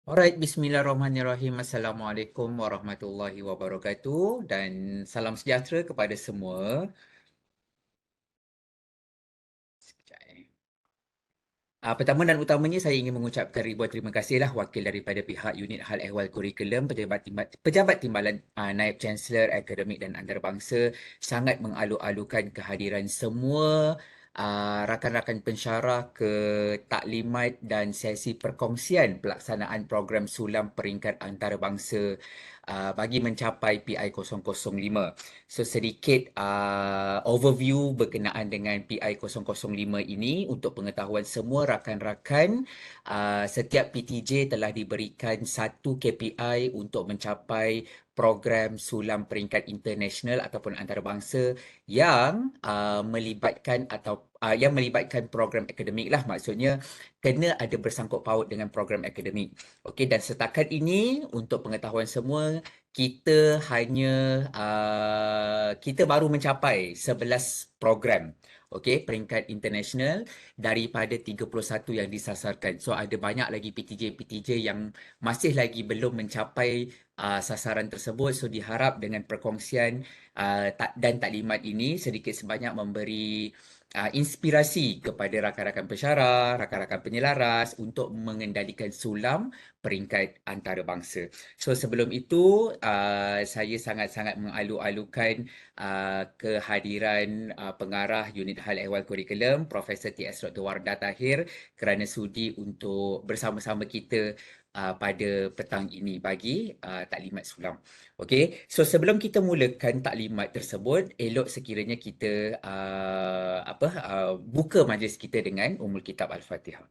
Alright, bismillahirrahmanirrahim. Assalamualaikum warahmatullahi wabarakatuh dan salam sejahtera kepada semua. Sekejap, eh. Pertama dan utamanya saya ingin mengucapkan ribuan terima kasihlah wakil daripada pihak Unit Hal Ehwal Kurikulum Pejabat Timbalan Naib Chancellor Akademik dan Antarabangsa sangat mengalu-alukan kehadiran semua rakan-rakan pensyarah ke taklimat dan sesi perkongsian pelaksanaan program sulam peringkat antarabangsa bagi mencapai PI005. So sedikit overview berkenaan dengan PI005 ini untuk pengetahuan semua rakan-rakan, setiap PTJ telah diberikan satu KPI untuk mencapai program sulam peringkat international ataupun antarabangsa yang melibatkan program akademik lah, maksudnya kena ada bersangkut paut dengan program akademik. Okey, dan setakat ini untuk pengetahuan semua, kita baru mencapai 11 program, okey, peringkat international daripada 31 yang disasarkan. So ada banyak lagi PTJ-PTJ yang masih lagi belum mencapai sasaran tersebut. So diharap dengan perkongsian dan taklimat ini sedikit sebanyak memberi inspirasi kepada rakan-rakan pensyarah, rakan-rakan penyelaras untuk mengendalikan sulam peringkat antarabangsa. So sebelum itu, saya sangat-sangat mengalu-alukan kehadiran pengarah Unit Hal Ehwal Kurikulum, Profesor T.S. Dr. Wardah Tahir kerana sudi untuk bersama-sama kita pada petang ini bagi taklimat sulam. Okey, so sebelum kita mulakan taklimat tersebut, elok sekiranya kita buka majlis kita dengan Ummul Kitab Al-Fatihah.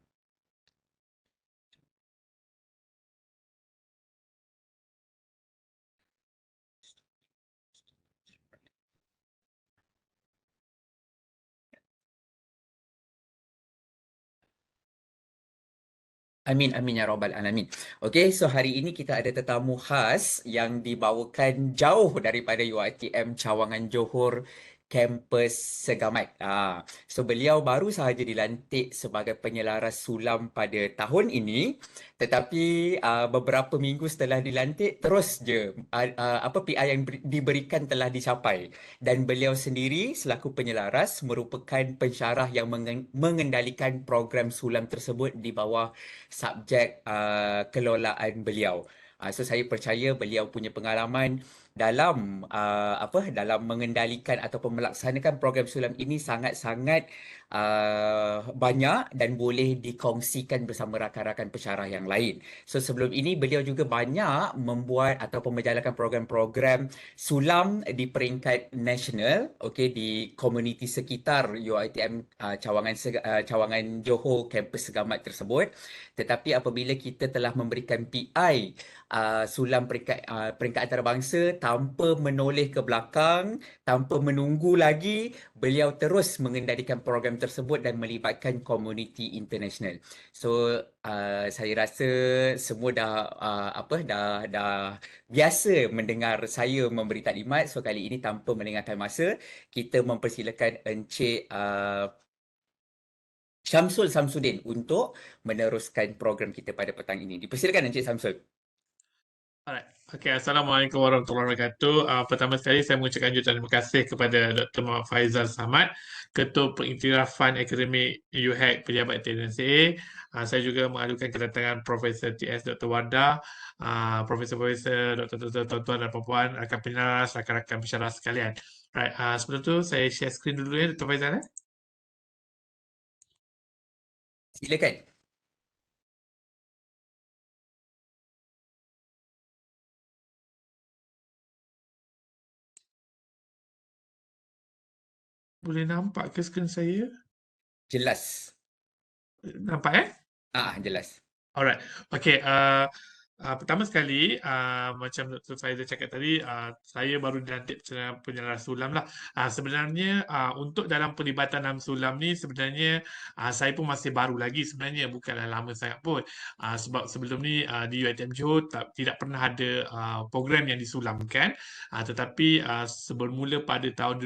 Amin, amin ya rabbal alamin. Okey, so hari ini kita ada tetamu khas yang dibawakan jauh daripada UiTM Cawangan Johor kampus Segamat. So beliau baru sahaja dilantik sebagai penyelaras sulam pada tahun ini, tetapi beberapa minggu setelah dilantik terus je PI yang diberikan telah dicapai, dan beliau sendiri selaku penyelaras merupakan pensyarah yang mengendalikan program sulam tersebut di bawah subjek kelolaan beliau. So saya percaya beliau punya pengalaman dalam mengendalikan ataupun melaksanakan program sulam ini sangat-sangat banyak dan boleh dikongsikan bersama rakan-rakan pensyarah yang lain. So sebelum ini beliau juga banyak membuat ataupun menjalankan program-program sulam di peringkat nasional, okey, di komuniti sekitar UiTM Cawangan Johor kampus Segamat tersebut. Tetapi apabila kita telah memberikan PI sulam peringkat antarabangsa tanpa menoleh ke belakang, tanpa menunggu lagi, beliau terus mengendalikan program tersebut dan melibatkan komuniti international. So saya rasa semua dah biasa mendengar saya memberi taklimat. So kali ini tanpa melengahkan masa, kita mempersilakan Encik Syamsul Samsudin untuk meneruskan program kita pada petang ini. Dipersilakan Encik Samsul. Alright. Okay, Assalamualaikum warahmatullahi wabarakatuh. Pertama sekali saya mengucapkan jutaan terima kasih kepada Dr. Muhammad Faizal Samad, Ketua Pengiktirafan Akademik UHAC Pejabat TNSA. Saya juga mengadukan kedatangan Profesor T.S. Dr. Wardah, Profesor-Profesor, Dr. tuan-tuan dan puan-puan, rakan penyelaras, rakan-rakan pensyarah sekalian. Right, sebelum tu saya share skrin dulu ya, Dr. Faizal. Silakan. Boleh nampak ke skrin saya? Jelas. Nampak Jelas. Alright. Okay. Pertama sekali, macam Dr. Faizal cakap tadi, saya baru dilantik penyelaras sulam lah. Sebenarnya untuk dalam pelibatan dalam sulam ni sebenarnya saya pun masih baru lagi sebenarnya, bukanlah lama sangat pun. Sebab sebelum ni di UiTM Johor tidak pernah ada program yang disulamkan. Tetapi bermula pada tahun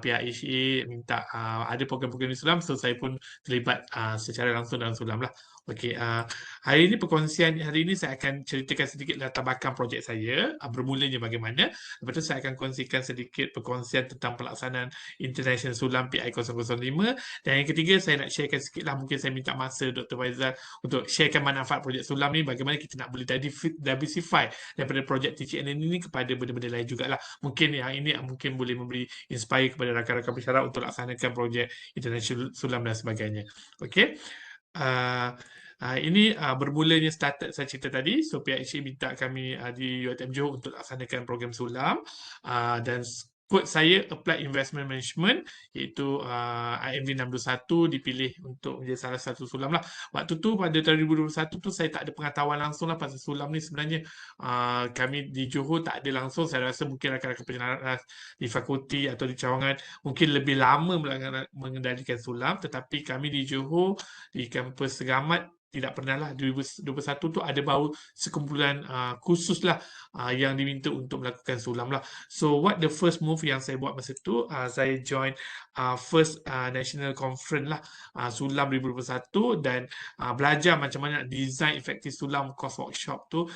pihak HA minta ada program-program di Sulam, so saya pun terlibat secara langsung dalam Sulam lah. Okey, hari ini perkongsian hari ini saya akan ceritakan sedikit latar belakang projek saya, bermulanya bagaimana. Lepas tu saya akan kongsikan sedikit perkongsian tentang pelaksanaan International Sulam PI 005, dan yang ketiga saya nak sharekan sikit lah, mungkin saya minta masa Dr. Faizal untuk sharekan manfaat projek Sulam ni, bagaimana kita nak boleh diversify daripada projek TCN ini kepada benda-benda lain jugalah. Mungkin yang ini mungkin boleh memberi inspire kepada rakan-rakan pesara untuk laksanakan projek International Sulam dan sebagainya. Okey. Ini bermulanya started saya cerita tadi. So PHC minta kami di UiTM Johor untuk laksanakan program Sulam, dan kod saya Applied Investment Management, iaitu IMV 621 dipilih untuk menjadi salah satu Sulam lah. Waktu tu pada tahun 2021 tu saya tak ada pengetahuan langsung lah pasal Sulam ni. Sebenarnya kami di Johor tak ada langsung. Saya rasa mungkin rakan-rakan penyelam di fakulti atau di cawangan mungkin lebih lama mengendalikan Sulam, tetapi kami di Johor di kampus Segamat tidak pernah lah. 2021 tu ada baru sekumpulan khusus lah yang diminta untuk melakukan Sulam lah. So what the first move yang saya buat masa tu, saya join first national conference lah, Sulam 2021, dan belajar macam mana nak design efektif Sulam course workshop tu.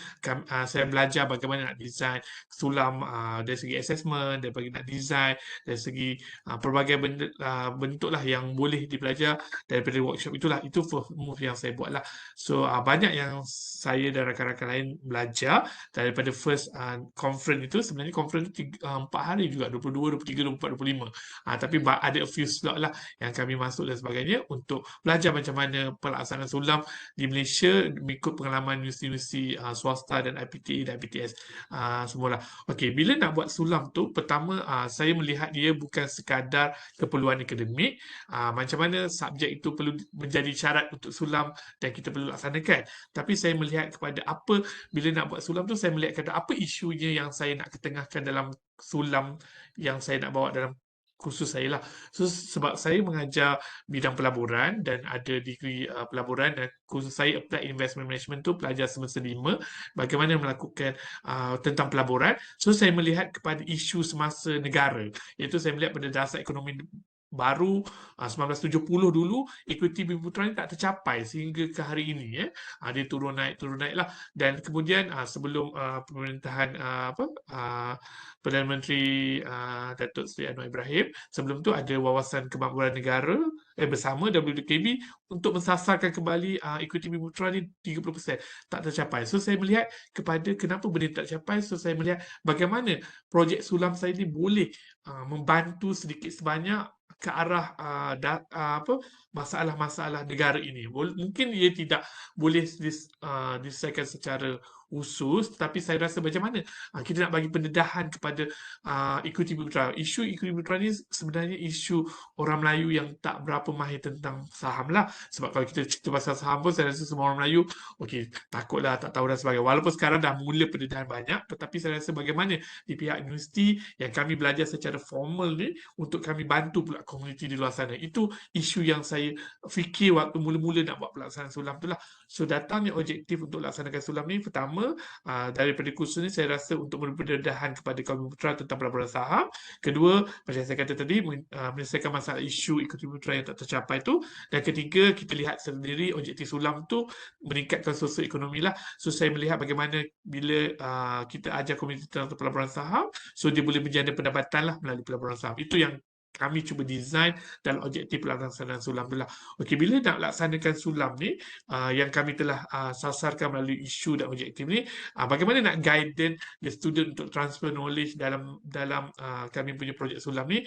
Saya belajar bagaimana nak design Sulam dari segi assessment, dari nak design dari segi pelbagai bentuk lah yang boleh dipelajar daripada workshop itulah. Itu first move yang saya buat lah. So banyak yang saya dan rakan-rakan lain belajar daripada first conference itu. Sebenarnya conference itu 4 hari juga, 22, 23, 24, 25. Tapi ada a few slot lah yang kami masuk dan sebagainya untuk belajar macam mana pelaksanaan Sulam di Malaysia mengikut pengalaman universiti swasta dan IPTA dan IPTS semualah. Okey, bila nak buat Sulam tu, pertama saya melihat dia bukan sekadar keperluan akademik, macam mana subjek itu perlu menjadi syarat untuk Sulam dan kita perlu laksanakan. Tapi saya melihat kepada apa, bila nak buat Sulam tu, saya melihat kepada apa isunya yang saya nak ketengahkan dalam Sulam yang saya nak bawa dalam khusus saya lah. So, sebab saya mengajar bidang pelaburan dan ada degree pelaburan, dan khusus saya Applied Investment Management tu pelajar semester 5 bagaimana melakukan tentang pelaburan. So saya melihat kepada isu semasa negara, iaitu saya melihat pada dasar ekonomi baru 1970 dulu, equity Bumi Putra ni tak tercapai sehingga ke hari ini. Dia turun naik lah. Dan kemudian sebelum pemerintahan Perdana Menteri Datuk Seri Anwar Ibrahim, sebelum tu ada Wawasan Kemakmuran Negara bersama WDKB untuk mensasarkan kembali equity Bumi Putra ni 30%, tak tercapai. So saya melihat kepada kenapa benda tak tercapai. So saya melihat bagaimana projek Sulam saya ni boleh membantu sedikit sebanyak ke arah masalah-masalah negara ini. Mungkin ia tidak boleh diselesaikan secara khusus, tapi saya rasa macam mana kita nak bagi pendedahan kepada equity Bumi Putra. Isu equity Bumi Putra ni sebenarnya isu orang Melayu yang tak berapa mahir tentang saham lah. Sebab kalau kita cerita pasal saham pun, saya rasa semua orang Melayu takutlah, tak tahu dan sebagainya. Walaupun sekarang dah mula pendedahan banyak, tetapi saya rasa bagaimana di pihak universiti yang kami belajar secara formal ni, untuk kami bantu pula komuniti di luar sana. Itu isu yang saya fikir waktu mula-mula nak buat pelaksanaan Sulam tu lah. So datangnya objektif untuk laksanakan Sulam ni, pertama daripada kursus ni saya rasa untuk memberi pendedahan kepada kaum putra tentang pelaburan saham. Kedua, macam saya kata tadi, menyelesaikan masalah isu equity putra yang tak tercapai tu. Dan ketiga, kita lihat sendiri objektif Sulam tu meningkatkan sosioekonomi lah. So saya melihat bagaimana bila kita ajar komuniti tentang pelaburan saham, so dia boleh menjana pendapatan lah melalui pelaburan saham. Itu yang kami cuba design dalam objektif pelaksanaan Sulam tu lah. Okey, bila nak laksanakan Sulam ni, yang kami telah sasarkan melalui isu dan objektif ni, bagaimana nak guide the student untuk transfer knowledge dalam kami punya projek Sulam ni.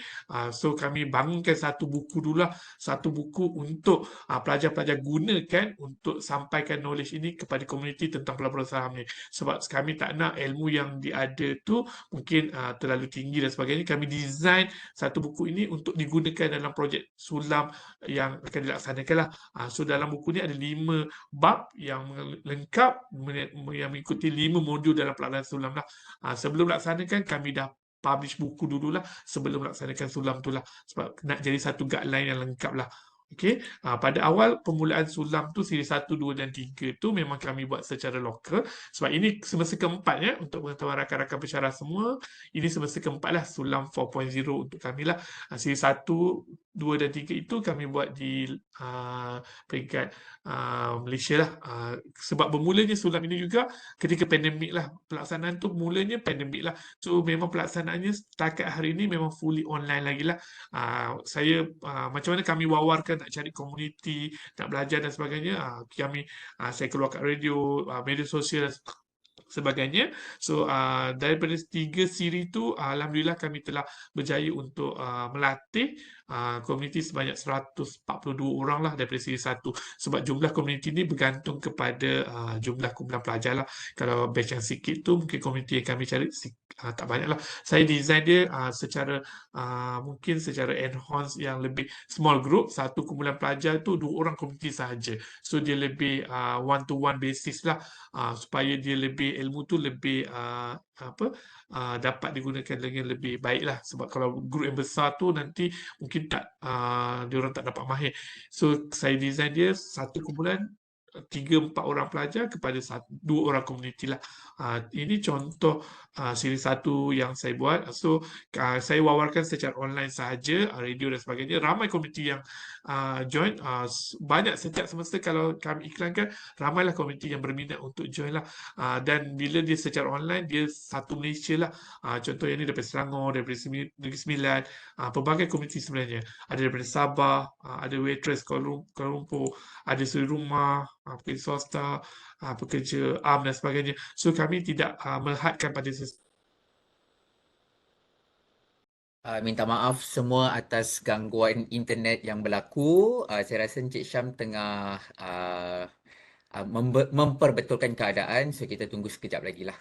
So kami bangunkan satu buku dulu lah, satu buku untuk pelajar-pelajar gunakan untuk sampaikan knowledge ini kepada komuniti tentang pelaburan saham ni. Sebab kami tak nak ilmu yang diada tu mungkin terlalu tinggi dan sebagainya. Kami design satu buku ini untuk digunakan dalam projek Sulam yang akan dilaksanakan lah. So dalam buku ni ada 5 bab yang lengkap, yang mengikuti 5 modul dalam pelaksanaan Sulam lah. Sebelum laksanakan, kami dah publish buku dululah sebelum laksanakan Sulam tu lah, sebab nak jadi satu guideline yang lengkap lah. Okey, pada awal permulaan sulam tu siri 1, 2 dan 3 tu memang kami buat secara lokal sebab ini semester keempat ya untuk pengetahuan rakan-rakan pensyarah semua. Ini semester keempat lah sulam 4.0 untuk kami lah. Siri 1, 2 dan 3 itu kami buat di peringkat Malaysia lah. Sebab bermulanya sulam ini juga ketika pandemik lah. Pelaksanaan tu mulanya pandemik lah. So memang pelaksanaannya setakat hari ini memang fully online lagi lah. Saya macam mana kami wawarkan nak cari komuniti, nak belajar dan sebagainya, saya keluar kat radio, media sosial dan sebagainya. So daripada 3 siri tu alhamdulillah kami telah berjaya untuk melatih komuniti sebanyak 142 orang lah daripada siri 1. Sebab jumlah komuniti ni bergantung kepada jumlah kumpulan pelajar lah. Kalau batch yang sikit tu mungkin komuniti yang kami cari tak banyak lah. Saya design dia mungkin secara enhance yang lebih small group, satu kumpulan pelajar tu 2 orang komuniti sahaja. So dia lebih one to one basis lah, supaya dia lebih ilmu tu lebih dapat digunakan dengan lebih baik lah. Sebab kalau grup yang besar tu nanti mungkin dia orang tak dapat mahir. So saya design dia satu kumpulan 3-4 orang pelajar kepada 2 orang komuniti lah. Ini contoh siri 1 yang saya buat. So saya wawarkan secara online sahaja, radio dan sebagainya. Ramai komuniti yang join. Banyak setiap semester kalau kami iklankan, ramailah komuniti yang berminat untuk join lah. Dan bila dia secara online, dia satu Malaysia lah. Contoh yang ni daripada Selangor, daripada Negeri Sembilan, pelbagai komuniti sebenarnya. Ada daripada Sabah, ada waitress Kuala Lumpur, ada suri rumah, pekerja swasta, pekerja dan sebagainya. So kami tidak melhadkan pada Minta maaf semua atas gangguan internet yang berlaku. Saya rasa Encik Syam tengah memperbetulkan keadaan. So kita tunggu sekejap lagi lah.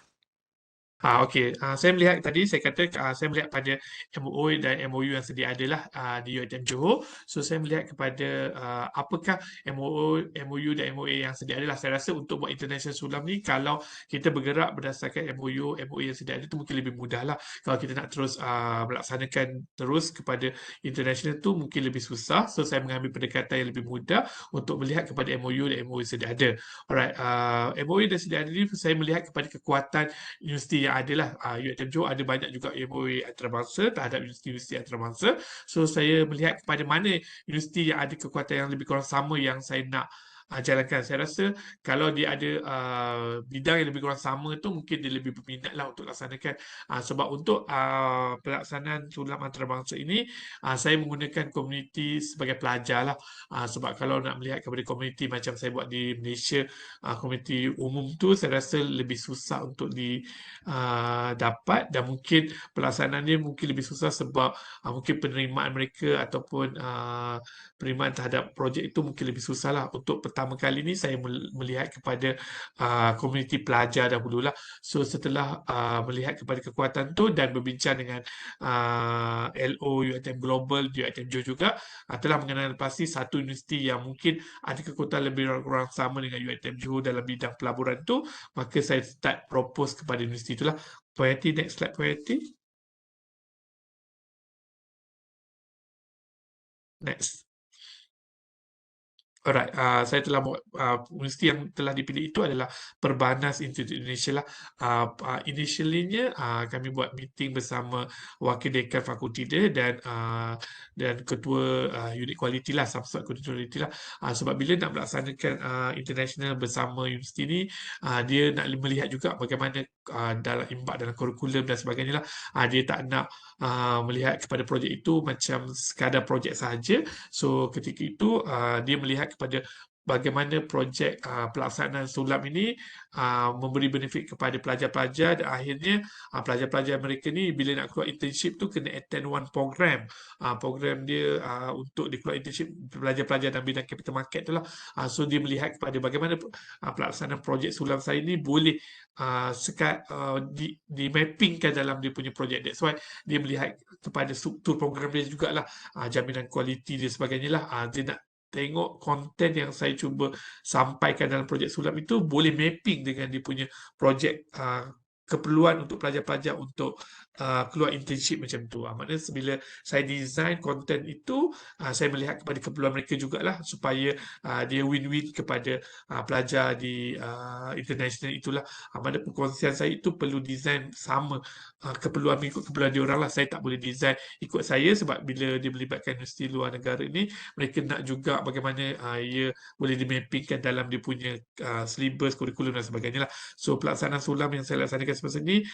Okey. Saya melihat tadi saya kata saya melihat pada MOU dan MOU yang sedia ada lah di UiTM Johor. So saya melihat kepada apakah MOU dan MOA yang sedia ada lah. Saya rasa untuk buat international sulam ni kalau kita bergerak berdasarkan MOA yang sedia ada tu mungkin lebih mudah lah. Kalau kita nak terus melaksanakan terus kepada international tu mungkin lebih susah. So saya mengambil pendekatan yang lebih mudah untuk melihat kepada MOU dan MOA yang sedia ada. Alright, MOA dan sedia ada ni saya melihat kepada kekuatan universiti yang adalah UiTM Johor ada banyak juga MOA antarabangsa terhadap universiti antarabangsa. So saya melihat kepada mana universiti yang ada kekuatan yang lebih kurang sama yang saya nak jalankan. Saya rasa kalau dia ada bidang yang lebih kurang sama tu mungkin dia lebih berminat lah untuk laksanakan. Sebab untuk pelaksanaan sulam antarabangsa ini saya menggunakan komuniti sebagai pelajar lah. Sebab kalau nak melihat kepada komuniti macam saya buat di Malaysia, komuniti umum tu saya rasa lebih susah untuk dapat dan mungkin pelaksanaannya mungkin lebih susah sebab mungkin penerimaan mereka ataupun penerimaan terhadap projek itu mungkin lebih susah lah. Untuk pertama kali ni saya melihat kepada komuniti pelajar dahululah. So setelah melihat kepada kekuatan tu dan berbincang dengan LO UiTM Global di UiTM Johor juga, telah mengenal pasti satu universiti yang mungkin ada kekuatan lebih kurang sama dengan UiTM Johor dalam bidang pelaburan tu, maka saya start propose kepada universiti itulah. Puan Yati, next slide Puan Yati. Next. Alright, saya telah buat universiti yang telah dipilih itu adalah Perbanas Institute Indonesia lah. Initially-nya kami buat meeting bersama wakil dekan fakulti dia dan ketua unit kualiti lah, subsat kualiti lah. Sebab bila nak melaksanakan international bersama universiti ni, dia nak melihat juga bagaimana dalam imbak dalam kurikulum dan sebagainya lah. Dia tak nak melihat kepada projek itu macam sekadar projek sahaja. So ketika itu dia melihat kepada bagaimana projek pelaksanaan sulam ini memberi benefit kepada pelajar-pelajar dan akhirnya pelajar-pelajar mereka ni bila nak keluar internship tu kena attend one program. Program dia untuk dia keluar internship pelajar-pelajar dalam bidang capital market tu lah. So dia melihat kepada bagaimana pelaksanaan projek sulam saya ni boleh di mappingkan dalam dia punya projek. That's why dia melihat kepada struktur program dia jugalah, jaminan kualiti dia sebagainya lah. Dia nak tengok konten yang saya cuba sampaikan dalam projek sulam itu boleh mapping dengan dia punya projek keperluan untuk pelajar-pelajar untuk keluar internship macam tu. Maknanya bila saya design konten itu, saya melihat kepada keperluan mereka jugalah supaya dia win-win kepada pelajar di international itulah. Mana perkongsian saya itu perlu design sama, keperluan mengikut keperluan dia orang lah. Saya tak boleh design ikut saya sebab bila dia melibatkan universiti luar negara ni, mereka nak juga bagaimana ia boleh dimappingkan dalam dia punya syllabus, kurikulum dan sebagainya lah. So pelaksanaan sulam yang saya laksanakan semasa ni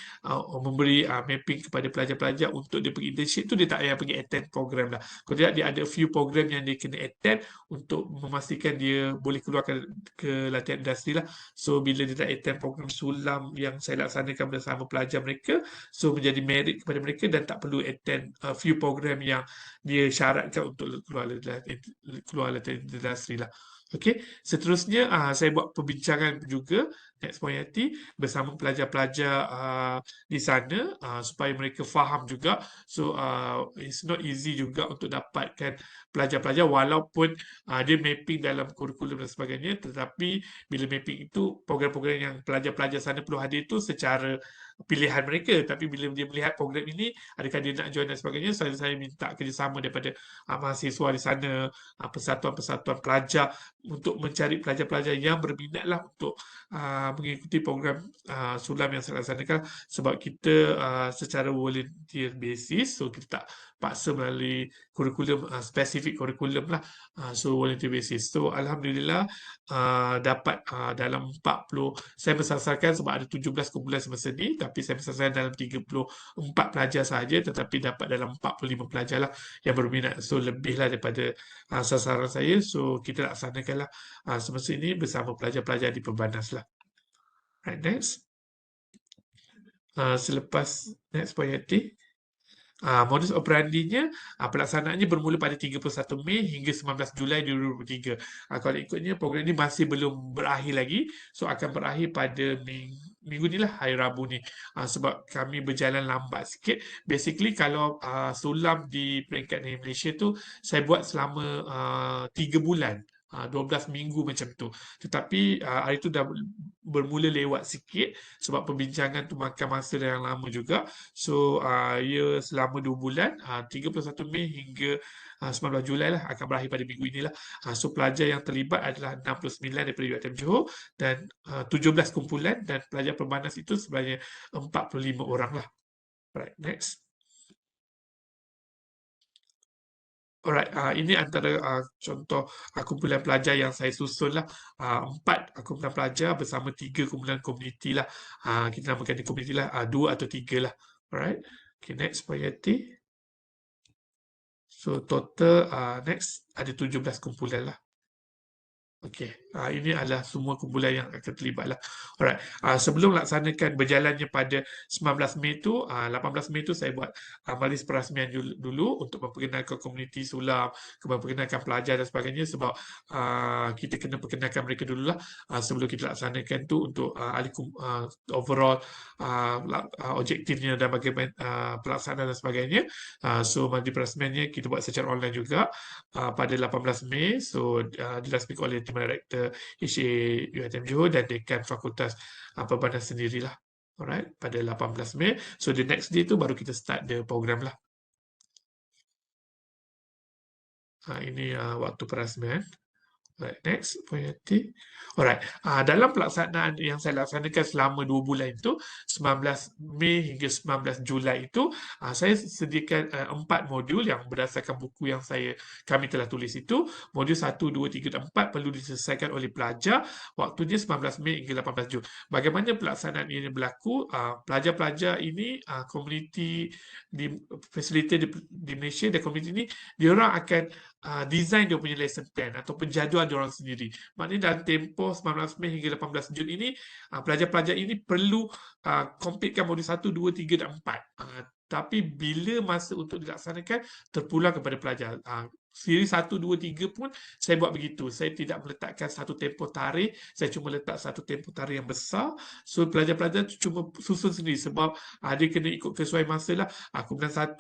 memberi mapping kepada pelajar-pelajar untuk dia pergi internship tu, dia tak payah pergi attend program lah. Kalau tidak, dia ada few program yang dia kena attend untuk memastikan dia boleh keluarkan ke latihan industri lah. So bila dia tak attend program sulam yang saya laksanakan bersama pelajar mereka, so menjadi merit kepada mereka dan tak perlu attend few program yang dia syaratkan untuk keluar latihan industri lah. Okey, seterusnya saya buat perbincangan juga next point Yati bersama pelajar-pelajar di sana supaya mereka faham juga. So it's not easy juga untuk dapatkan pelajar-pelajar walaupun dia mapping dalam kurikulum dan sebagainya, tetapi bila mapping itu program-program yang pelajar-pelajar sana perlu hadir itu secara pilihan mereka. Tapi bila dia melihat program ini, adakah dia nak join dan sebagainya, saya minta kerjasama daripada mahasiswa di sana, persatuan-persatuan pelajar untuk mencari pelajar-pelajar yang berminat lah untuk mengikuti program sulam yang saya laksanakan, sebab kita secara volunteer basis, so kita tak paksa melalui kurikulum, spesifik kurikulum lah, so volunteer basis. So Alhamdulillah dapat dalam 40, saya bersasarkan sebab ada 17 kumpulan semasa ni, tapi saya bersasarkan dalam 34 pelajar sahaja, tetapi dapat dalam 45 pelajar lah yang berminat. So lebih lah daripada sasaran saya. So kita laksanakan lah semasa ini bersama pelajar-pelajar di Perbanas lah. Right, next. Selepas next point Yati. Modus operandinya, pelaksanaannya bermula pada 31 Mei hingga 19 Julai 2023. Kalau ikutnya, program ini masih belum berakhir lagi. So, akan berakhir pada minggu ni lah, hari Rabu ni. Sebab kami berjalan lambat sikit. Basically, kalau sulam di peringkat negeri Malaysia tu, saya buat selama 3 bulan. 12 minggu macam tu. Tetapi hari tu dah bermula lewat sikit sebab perbincangan tu makan masa yang lama juga. So ia selama 2 bulan, 31 Mei hingga 19 Julai lah, akan berakhir pada minggu inilah. So pelajar yang terlibat adalah 69 daripada UiTM Johor dan 17 kumpulan, dan pelajar Perbanas itu sebanyak 45 orang lah. Right, next. Alright, ini antara contoh kumpulan pelajar yang saya susun lah. 4 kumpulan pelajar bersama 3 kumpulan komuniti lah. Kita namakan di komuniti lah 2 atau 3 lah. Alright, okay, next point Yati. So total next ada 17 kumpulan lah. Okey, ini adalah semua kumpulan yang akan terlibat lah. Alright, sebelum laksanakan berjalannya pada 19 Mei tu, 18 Mei tu saya buat majlis perasmian dulu untuk memperkenalkan komuniti sulam, memperkenalkan pelajar dan sebagainya, sebab kita kena perkenalkan mereka dulu lah sebelum kita laksanakan tu untuk overall objektifnya dan bagaimana pelaksanaan dan sebagainya. So majlis perasmiannya kita buat secara online juga pada 18 Mei. So dirasmikan oleh Team Director HA UiTM Johor dan Dekan Fakultas Perbanas sendirilah. Alright, pada 18 Mei. So the next day tu baru kita start the program lah. Ini waktu perasmian. Right, next point Yati. Alright, dalam pelaksanaan yang saya laksanakan selama 2 bulan itu, 19 Mei hingga 19 Julai itu, saya sediakan 4 modul yang berdasarkan buku yang kami telah tulis itu. Modul 1, 2, 3 dan 4 perlu diselesaikan oleh pelajar. Waktunya 19 Mei hingga 18 Jun. Bagaimana pelaksanaan ini berlaku? Pelajar-pelajar ini, komuniti di fasilitator di Malaysia dan komuniti ini, diorang akan design dia punya lesson plan ataupun jadual dia orang sendiri. Maknanya dalam tempoh 19 Mei hingga 18 Jun ini, pelajar-pelajar ini perlu completekan modul 1, 2, 3 dan 4. Tapi bila masa untuk dilaksanakan, terpulang kepada pelajar. Siri 1, 2, 3 pun saya buat begitu. Saya tidak meletakkan satu tempoh tarikh, saya cuma letak satu tempoh tarikh yang besar. So pelajar-pelajar cuma susun sendiri sebab dia kena ikut kesesuaian masa lah. Kumpulan 1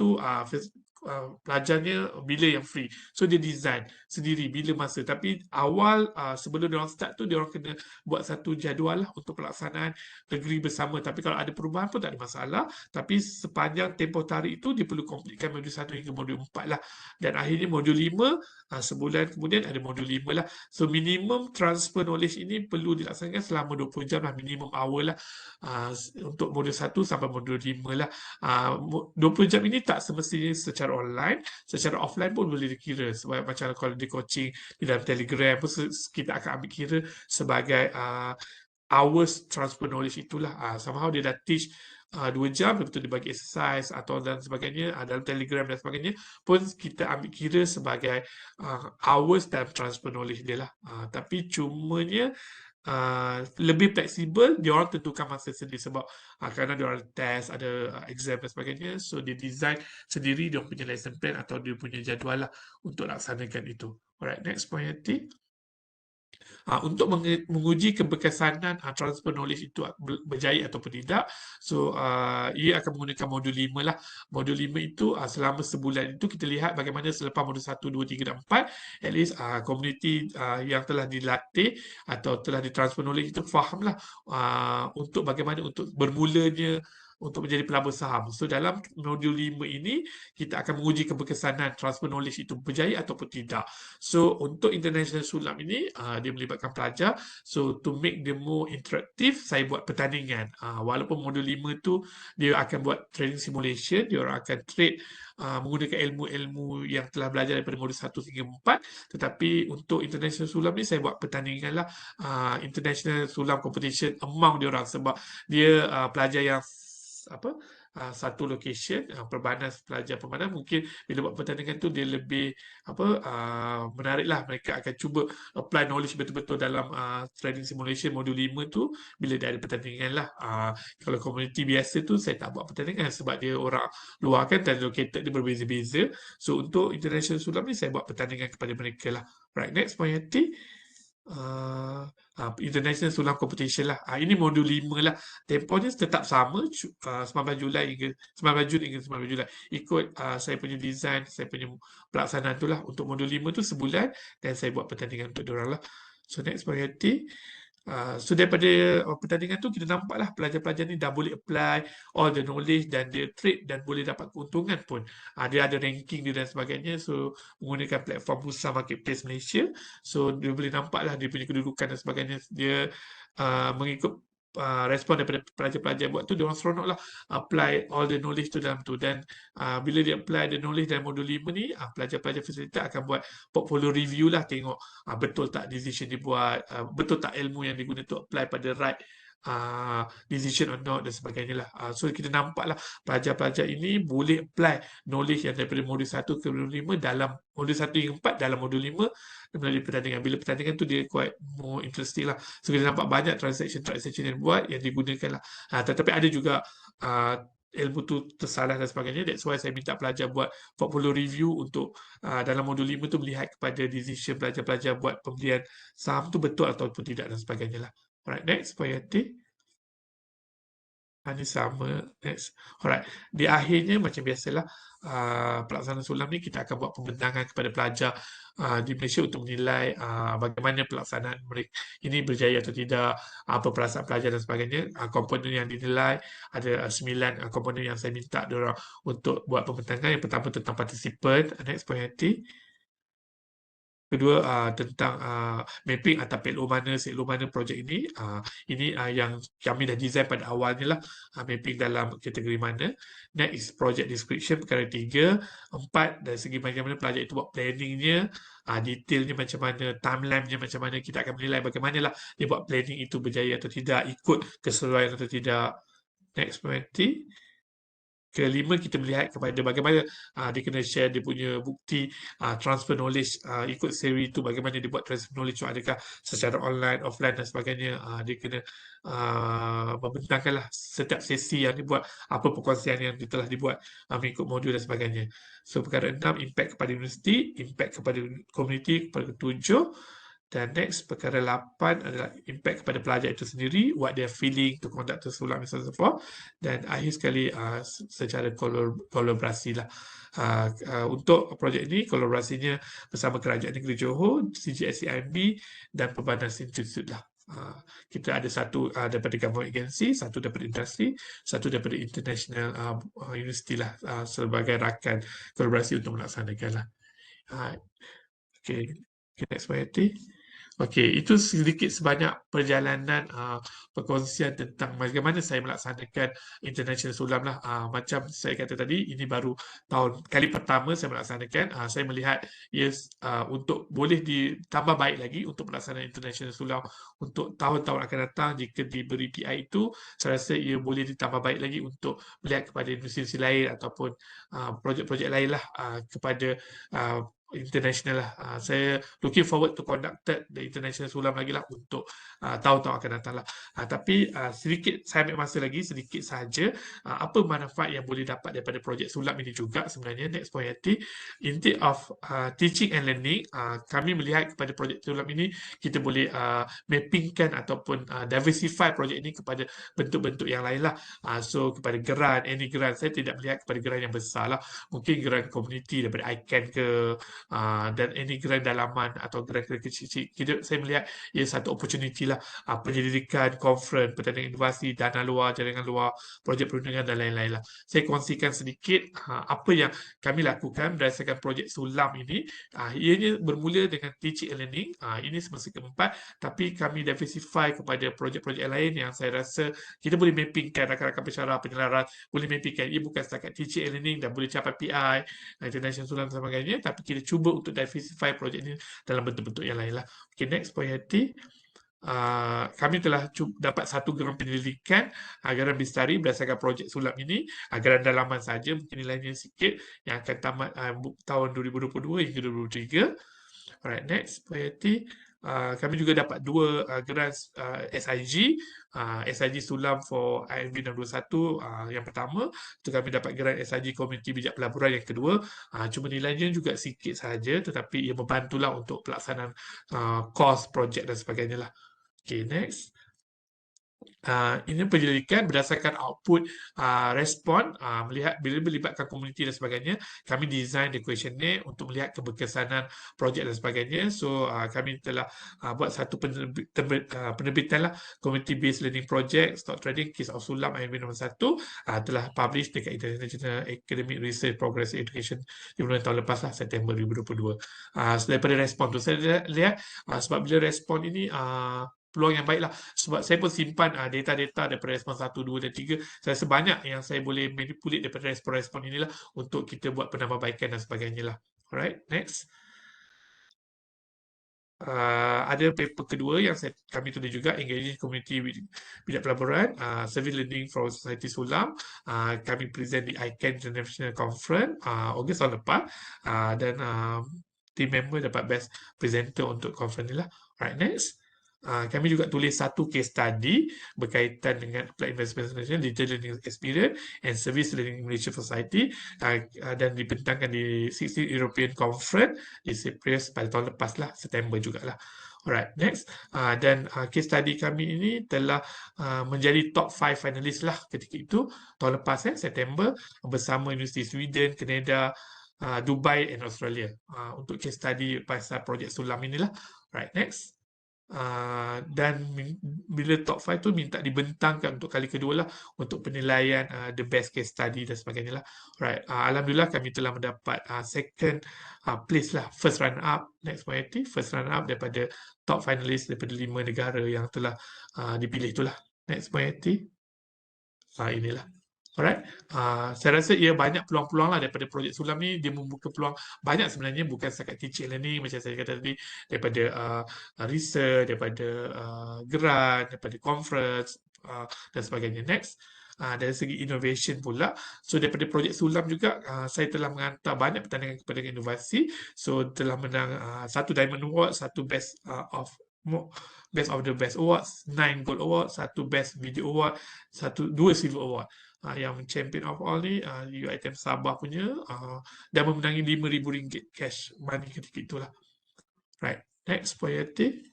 pelajarnya bila yang free. So dia design sendiri bila masa. Tapi awal sebelum dia orang start tu dia orang kena buat satu jadual lah untuk pelaksanaan negeri bersama. Tapi kalau ada perubahan pun tak ada masalah. Tapi sepanjang tempoh tarikh itu dia perlu completekan modul 1 hingga modul 4 lah. Dan akhirnya modul 5 sebulan kemudian ada modul 5 lah. So minimum transfer knowledge ini perlu dilaksanakan selama 20 jam lah, minimum hour lah untuk modul 1 sampai modul 5 lah. 20 jam ini tak semestinya secara online, secara offline pun boleh dikira. Sebab macam kalau di coaching di dalam Telegram pun kita akan ambil kira sebagai hours transfer knowledge itulah. Somehow dia dah teach 2 jam, lepas tu dia bagi exercise atau dan sebagainya dalam Telegram dan sebagainya pun kita ambil kira sebagai hours dalam transfer knowledge dia lah. Tapi cumanya lebih fleksibel, dia orang tentukan masa sendiri sebab kerana dia orang ada test, ada exam dan sebagainya. So dia design sendiri dia punya lesson plan atau dia punya jadual lah untuk laksanakan itu. Alright, next point Yati. Untuk menguji keberkesanan transfer knowledge itu berjaya ataupun tidak, so ia akan menggunakan modul 5 lah. Modul 5 itu selama sebulan itu kita lihat bagaimana selepas modul 1, 2, 3 dan 4 at least community yang telah dilatih atau telah ditransfer knowledge itu fahamlah untuk bagaimana untuk bermulanya untuk menjadi pelabur saham. So dalam modul 5 ini kita akan menguji keberkesanan transfer knowledge itu berjaya ataupun tidak. So untuk International Sulam ini dia melibatkan pelajar. So to make the more interactive, saya buat pertandingan. Walaupun modul 5 tu dia akan buat trading simulation, dia orang akan trade menggunakan ilmu-ilmu yang telah belajar daripada modul 1 hingga 4, tetapi untuk International Sulam ni saya buat pertandingan lah, International Sulam Competition among dia orang sebab dia pelajar yang satu location, perbanas pelajar perbanas mungkin bila buat pertandingan tu dia lebih menarik lah. Mereka akan cuba apply knowledge betul-betul dalam trading simulation modul 5 tu bila dia ada pertandingan lah. Kalau community biasa tu saya tak buat pertandingan sebab dia orang luar kan dan located dia berbeza-beza. So untuk International Sulam ni saya buat pertandingan kepada mereka lah. Right, next point Yati. International Sulam Competition lah. Ini modul 5 lah. Tempohnya tetap sama 19 Julai hingga 19 Jun hingga 19 Julai. Ikut saya punya design, saya punya pelaksanaan tu lah. Untuk modul 5 tu sebulan dan saya buat pertandingan untuk diorang lah. So next priority. So daripada pertandingan tu kita nampak lah pelajar-pelajar ni dah boleh apply all the knowledge dan dia trade dan boleh dapat keuntungan pun. Dia ada ranking dia dan sebagainya. So menggunakan platform Bursa Marketplace Malaysia. So dia boleh nampak lah dia punya kedudukan dan sebagainya. Dia mengikut respon daripada pelajar-pelajar buat tu, dia orang seronok lah apply all the knowledge tu dalam tu. Dan bila dia apply the knowledge dalam modul 5 ni, pelajar-pelajar facilitator akan buat portfolio review lah, tengok betul tak decision dibuat, betul tak ilmu yang digunakan tu apply pada right decision or not dan sebagainya lah. So kita nampak lah pelajar-pelajar ini boleh apply knowledge yang daripada modul 1 ke modul 5 dalam modul 1 hingga 4 dalam modul 5 melalui pertandingan. Bila pertandingan tu dia quite more interesting lah. So kita nampak banyak transaction yang buat yang digunakan lah. Tetapi ada juga ilmu tu tersalah dan sebagainya. That's why saya minta pelajar buat portfolio review untuk dalam modul 5 tu melihat kepada decision pelajar-pelajar buat pembelian saham tu betul ataupun tidak dan sebagainya lah. Alright, next point Yati. Ini sama. Next. Alright. Di akhirnya macam biasalah pelaksanaan sulam ni kita akan buat pembentangan kepada pelajar di Malaysia untuk menilai bagaimana pelaksanaan mereka ini berjaya atau tidak, apa perasaan pelajar dan sebagainya. Komponen yang dinilai ada 9 komponen yang saya minta diorang untuk buat pembentangan. Yang pertama tentang participant. Next point Yati. Kedua tentang mapping atau payload mana, silo mana projek ini. Ini yang kami dah design pada awalnya lah, mapping dalam kategori mana. Next, project description perkara 3. 4, dari segi bagaimana pelajar itu buat planningnya, detailnya macam mana, timeline-nya macam mana. Kita akan menilai bagaimana lah dia buat planning itu berjaya atau tidak, ikut keseluruhan atau tidak. Next, nanti. Kelima, kita melihat kepada bagaimana dia kena share dia punya bukti transfer knowledge ikut seri itu, bagaimana dia buat transfer knowledge tu, adakah secara online, offline dan sebagainya. Dia kena membentangkanlah setiap sesi yang dibuat, apa perkongsian yang telah dibuat mengikut modul dan sebagainya. So perkara 6, impact kepada universiti, impact kepada komuniti, perkara 7. Dan next, perkara 8 adalah impact kepada pelajar itu sendiri, what they're feeling to conduct the sulam and so forth. Dan akhir sekali secara kolaborasi lah. Untuk projek ini, kolaborasinya bersama Kerajaan Negeri Johor, CGSCIMB dan Perbanas Institute lah. Kita ada satu daripada government agency, satu daripada industri, satu daripada international university lah sebagai rakan kolaborasi untuk melaksanakan lah. Okay, next slide. Okey, itu sedikit sebanyak perjalanan perkongsian tentang bagaimana saya melaksanakan International Sulam lah. Macam saya kata tadi, ini baru kali pertama saya melaksanakan. Saya melihat untuk boleh ditambah baik lagi untuk melaksanakan International Sulam untuk tahun-tahun akan datang. Jika diberi PI itu, saya rasa ia boleh ditambah baik lagi untuk melihat kepada institusi lain ataupun projek-projek lain lah kepada international lah. Saya looking forward to conducted the international sulam lagi lah untuk tahun-tahun akan datang lah. Tapi sedikit saya ambil masa lagi sedikit sahaja apa manfaat yang boleh dapat daripada projek sulam ini juga sebenarnya. Next point Yati, instead of teaching and learning, kami melihat kepada projek sulam ini kita boleh mappingkan ataupun diversify projek ini kepada bentuk-bentuk yang lain lah. So kepada grant, any grant, saya tidak melihat kepada grant yang besar lah. Mungkin grant community daripada ICANN ke dan any grant dalaman atau grant-grant kecil-kecil, saya melihat ia satu opportunity lah. Penyelidikan, conference, pertandingan inovasi, dana luar, jaringan luar, projek perundingan dan lain-lain lah. Saya kongsikan sedikit apa yang kami lakukan berdasarkan projek sulam ini. Ianya bermula dengan teaching and learning. Ini semasa keempat, tapi kami diversify kepada projek-projek lain yang saya rasa kita boleh mappingkan, rakan-rakan pensyarah, penyelaras boleh mappingkan. Ia bukan setakat teaching and learning dan boleh capai PI, international sulam dan sebagainya, tapi kita cuba untuk diversify projek ini dalam bentuk-bentuk yang lain lah. Okay, next point Hati. Kami telah dapat satu geran penyelidikan, geran Bistari berdasarkan projek sulam ini. Geran dalaman saja, mungkin nilainya sikit, yang akan tamat tahun 2022 hingga 2023. Alright, next point Hati. Kami juga dapat dua geran SIG, SIG Sulam for IMB 621 yang pertama, itu kami dapat geran SIG Community Bijak Pelaburan yang kedua. Cuma nilainya juga sikit sahaja, tetapi ia membantulah untuk pelaksanaan kos, projek dan sebagainya lah. Okay, next. Ini penyelidikan berdasarkan output respon, melihat bila melibatkan komuniti dan sebagainya, kami design the questionnaire untuk melihat keberkesanan projek dan sebagainya. So kami telah buat satu penerbitan lah, community based learning project stock trading case of sulam IMB nombor 1 telah publish dekat International Academic Research Progress Education di bulan tahun lepas lah, September 2022. Daripada respon tu saya lihat sebab bila respon ini peluang yang baik lah, sebab saya pun simpan data-data daripada respon 1, 2 dan 3. Saya rasa banyak yang saya boleh manipulate daripada respon-respon inilah untuk kita buat penambahbaikan dan sebagainya lah. Alright, next. Ada paper kedua yang kami tulis juga, Engaging Community Bijak Pelaburan, Service Learning for Society Sulam. Kami present di ICANN International Conference Ogos tahun lepas, dan team member dapat best presenter untuk conference ni lah. Alright, next. Kami juga tulis satu case study berkaitan dengan Applied Investment International, Digital Learning Experience and Service Learning Malaysia Society, dan dibentangkan di 16th European Conference di Cyprus pada tahun lepas lah, September jugalah. Alright, next. Dan case study kami ini telah menjadi top 5 finalist lah ketika itu, tahun lepas September, bersama Universiti Sweden, Canada, Dubai and Australia, untuk case study pasal projek sulam inilah. Right, next. Dan bila top 5 tu minta dibentangkan untuk kali kedua lah untuk penilaian the best case study dan sebagainya lah. Right. Alhamdulillah kami telah mendapat second place lah, first runner up. Next point, first runner up daripada top finalist daripada 5 negara yang telah dipilih itulah. Next point, inilah. Alright, saya rasa ia banyak peluang-peluang lah daripada projek sulam ni. Dia membuka peluang banyak sebenarnya, bukan setakat teaching learning macam saya kata tadi, daripada research, daripada grant, daripada conference dan sebagainya. Next, dari segi innovation pula, so daripada projek sulam juga saya telah menghantar banyak pertandingan kepada inovasi. So telah menang satu Diamond Award, satu Best of the Best Awards, 9 Gold Awards, satu Best Video Award, 2 Silver Award. Yang champion of all ni UiTM Sabah punya, dan memenangi RM5,000 cash money ketika itulah. Right, Next, Puan Yati.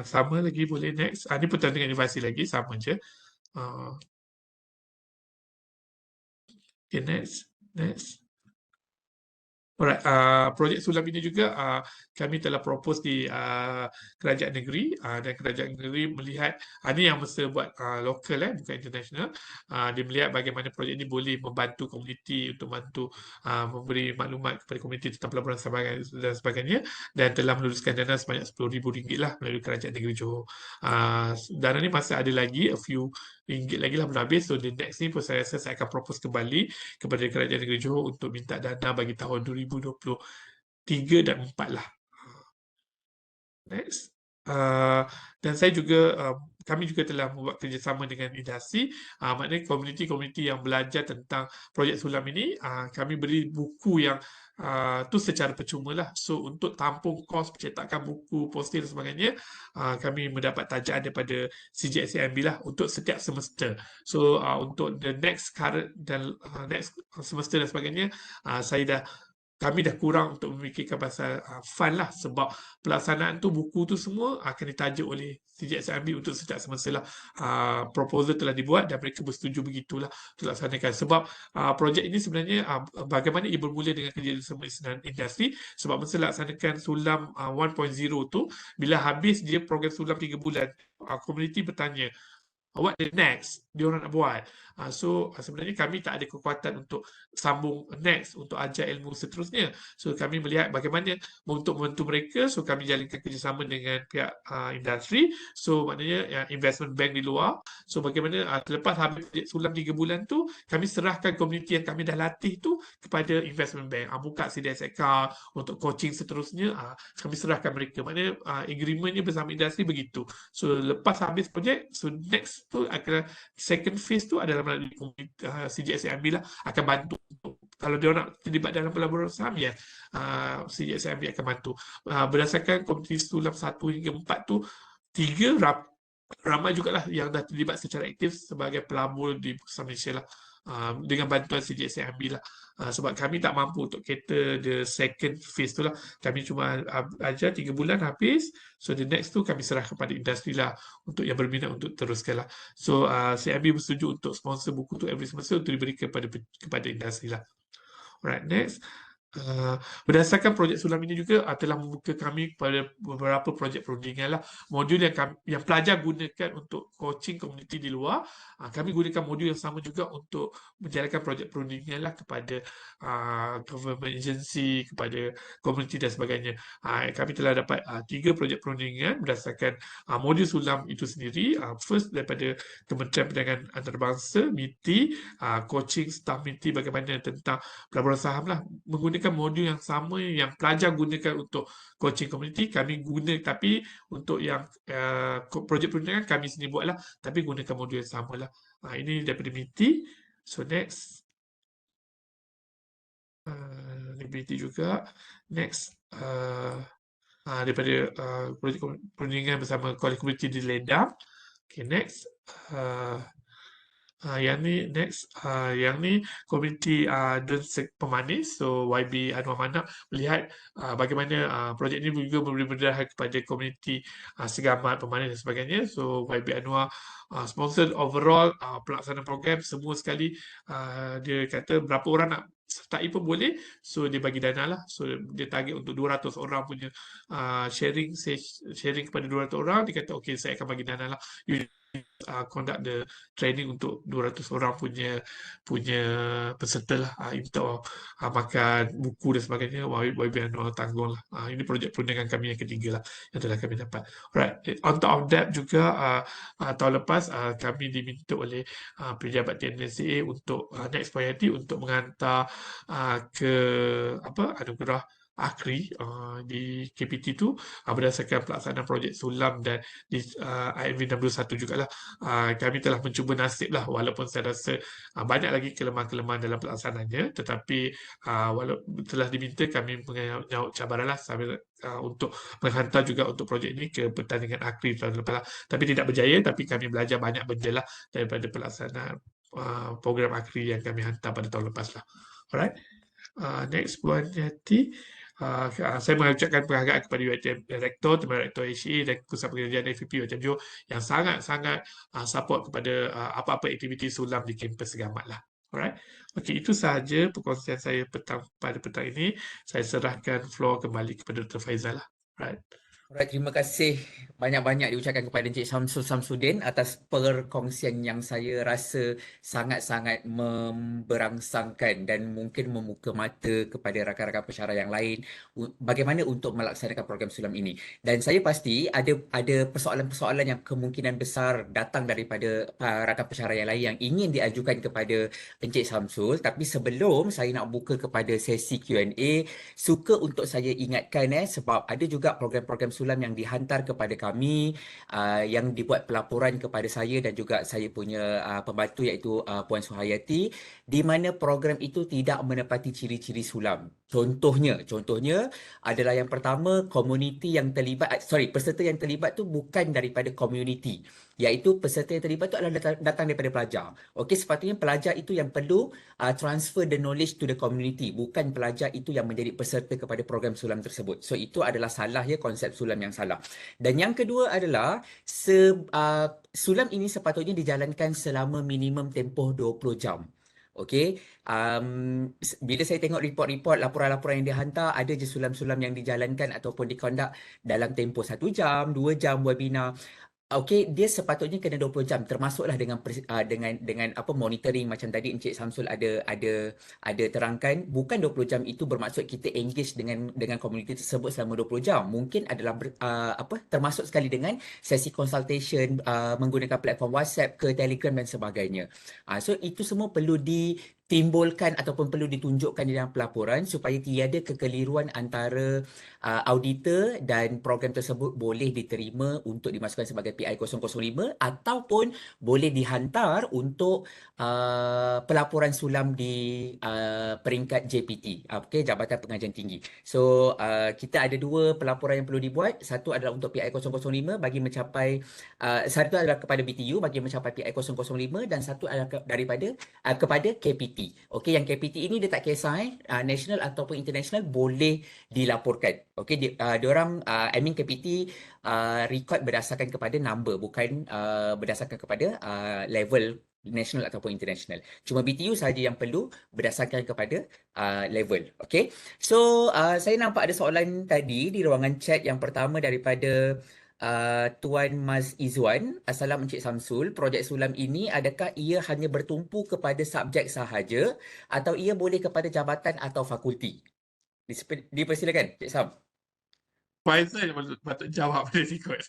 Sama lagi boleh next. Ini pertandingan inovasi lagi, sama je. Okay, next. Next. Alright, projek sulam ini juga kami telah propose di kerajaan negeri dan kerajaan negeri melihat ini yang mesti buat lokal bukan international. Dia melihat bagaimana projek ini boleh membantu komuniti untuk bantu memberi maklumat kepada komuniti tentang pelaburan dan sebagainya, dan telah meluluskan dana sebanyak RM10,000 lah melalui kerajaan negeri Johor. Dana ni masih ada lagi a few ringgit lagi lah belum habis. So the next ni pun saya rasa saya akan propose kembali kepada kerajaan negeri Johor untuk minta dana bagi tahun 2023 dan 4 lah. Next. Dan saya juga kami juga telah membuat kerjasama dengan industri, maknanya komuniti-komuniti yang belajar tentang projek sulam ini, kami beri buku yang tu secara percuma lah. So untuk tampung kos pencetakan buku, postil dan sebagainya, kami mendapat tajaan daripada CGSAMB lah untuk setiap semester. So untuk the next current dan next semester dan sebagainya, kami dah kurang untuk memikirkan pasal fund lah, sebab pelaksanaan tu, buku tu semua akan ditajuk oleh CGSAMB untuk setiap semester lah. Proposal telah dibuat dan mereka bersetuju begitulah untuk laksanakan. Sebab projek ini sebenarnya bagaimana ia bermula dengan kerjasama dengan industri, sebab masa laksanakan sulam 1.0 tu, bila habis dia program sulam 3 bulan, komuniti bertanya, what the next diorang nak buat. So sebenarnya kami tak ada kekuatan untuk sambung next, untuk ajar ilmu seterusnya. So kami melihat bagaimana untuk membantu mereka. So kami jalinkan kerjasama dengan pihak industri. So maknanya investment bank di luar. So bagaimana selepas habis sulam 3 bulan tu, kami serahkan komuniti yang kami dah latih tu kepada investment bank. Buka CDS account untuk coaching seterusnya, kami serahkan mereka. Maknanya agreementnya bersama industri begitu. So lepas habis projek, so next tu akan second phase tu adalah melalui komuniti CGSAMB lah, akan bantu. Kalau dia nak terlibat dalam pelaburan saham, ya, CGSAMB akan bantu. Berdasarkan komuniti sulam 1 hingga 4 tu, 3 ramai jugalah yang dah terlibat secara aktif sebagai pelabur di Bursa Malaysia lah, dengan bantuan CGSAMB lah. Sebab kami tak mampu untuk cater the second phase tu lah. Kami cuma ajar 3 bulan habis. So the next tu kami serah kepada industri lah untuk yang berminat untuk teruskan lah. So CIMB bersetuju untuk sponsor buku tu every semester untuk diberikan kepada industri lah. Alright, next. Berdasarkan projek sulam ini juga telah membuka kami kepada beberapa projek perundingan lah. Modul yang pelajar gunakan untuk coaching komuniti di luar, kami gunakan modul yang sama juga untuk menjalankan projek perundingan lah kepada government agency, kepada komuniti dan sebagainya. Kami telah dapat 3 projek perundingan berdasarkan modul sulam itu sendiri. First daripada Kementerian Perdagangan Antarabangsa, MITI, coaching staff MITI bagaimana tentang pelaburan saham lah, menggunakan modul yang sama yang pelajar gunakan untuk coaching community. Kami guna, tapi untuk yang projek perundangan kami sendiri buat lah, tapi gunakan modul yang sama lah. Ini daripada MITI. So next, MITI juga. Next, daripada projek perundingan bersama Kuala Community di Ledang. Okay, next. Yang ni next, yang ni komuniti Dun Pemanis. So YB Anwar Manak melihat bagaimana projek ini juga memberi berdaya kepada komuniti Segamat, Pemanis dan sebagainya. So YB Anwar sponsor overall pelaksanaan program semua sekali. Dia kata berapa orang nak sertai pun boleh. So dia bagi dana lah. So dia target untuk 200 orang punya sharing kepada 200 orang. Dia kata okay, saya akan bagi dana lah. You conduct the training untuk 200 orang punya peserta lah, untuk makan, buku dan sebagainya. YB Anwar tanggung lah. Ini projek perundangan kami yang ketiga lah yang telah kami dapat. Alright, on top of that juga tahun lepas kami diminta oleh pejabat TNSA untuk next priority untuk menghantar ke anugerah AKRI di KPT tu berdasarkan pelaksanaan projek sulam dan di IMV 61 jugalah. Kami telah mencuba nasib lah, walaupun saya rasa banyak lagi kelemahan-kelemahan dalam pelaksanaannya, tetapi telah diminta kami menjawab cabaran lah sambil untuk menghantar juga untuk projek ini ke pertandingan AKRI tahun lepas lah. Tapi tidak berjaya, tapi kami belajar banyak benda lah daripada pelaksanaan program AKRI yang kami hantar pada tahun lepas lah. Alright. Next, Puan Yati. Saya mengucapkan penghargaan kepada UiTM Rektor, Teman Rektor HE dan Pusat Pengajian FPP UiTM Johor yang sangat-sangat support kepada apa-apa aktiviti sulam di kampus Segamat lah. Alright. Okey, itu sahaja perkongsian saya pada petang ini. Saya serahkan floor kembali kepada Dr. Faizal lah. Alright. Alright, terima kasih banyak-banyak diucapkan kepada Encik Samsudin atas perkongsian yang saya rasa sangat-sangat memberangsangkan dan mungkin membuka mata kepada rakan-rakan pensyarah yang lain bagaimana untuk melaksanakan program sulam ini. Dan saya pasti ada persoalan-persoalan yang kemungkinan besar datang daripada rakan pensyarah yang lain yang ingin diajukan kepada Encik Samsul. Tapi sebelum saya nak buka kepada sesi Q&A, suka untuk saya ingatkan sebab ada juga program-program sulam yang dihantar kepada kami yang dibuat pelaporan kepada saya dan juga saya punya pembantu iaitu Puan Suhayati, di mana program itu tidak menepati ciri-ciri sulam. Contohnya adalah yang pertama, komuniti yang terlibat, peserta yang terlibat tu bukan daripada komuniti, iaitu peserta yang terlibat tu adalah datang daripada pelajar. Okey, sepatutnya pelajar itu yang perlu transfer the knowledge to the community, bukan pelajar itu yang menjadi peserta kepada program sulam tersebut. So itu adalah salah ya, konsep sulam yang salah. Dan yang kedua adalah sulam ini sepatutnya dijalankan selama minimum tempoh 20 jam. Okey, bila saya tengok report-report, laporan-laporan yang dihantar, ada je sulam-sulam yang dijalankan ataupun dikondak dalam tempoh 1 jam, 2 jam webinar. Okey, dia sepatutnya kena 20 jam, termasuklah dengan apa monitoring macam tadi Encik Samsul ada terangkan. Bukan 20 jam itu bermaksud kita engage dengan komuniti tersebut selama 20 jam. Mungkin adalah termasuk sekali dengan sesi consultation menggunakan platform WhatsApp ke Telegram dan sebagainya. So itu semua perlu ditimbulkan ataupun perlu ditunjukkan di dalam pelaporan supaya tiada kekeliruan antara auditor dan program tersebut boleh diterima untuk dimasukkan sebagai PI 005 ataupun boleh dihantar untuk pelaporan sulam di peringkat JPT, Jabatan Pengajian Tinggi. So kita ada dua pelaporan yang perlu dibuat. Satu adalah untuk PI 005 bagi mencapai satu adalah kepada BTU bagi mencapai PI 005 dan satu adalah kepada KPT. Okey, yang KPT ini dia tak kisah national ataupun international boleh dilaporkan. Okey, diorang admin KPT record berdasarkan kepada number, bukan berdasarkan kepada level national ataupun international. Cuma BTU sahaja yang perlu berdasarkan kepada level. Okey. So saya nampak ada soalan tadi di ruangan chat. Yang pertama daripada Tuan Mas Izzuan. Assalamualaikum Encik Samsul. Projek sulam ini adakah ia hanya bertumpu kepada subjek sahaja atau ia boleh kepada jabatan atau fakulti? Dipersilakan Encik Sam. Faizal yang patut jawab pada ni kot.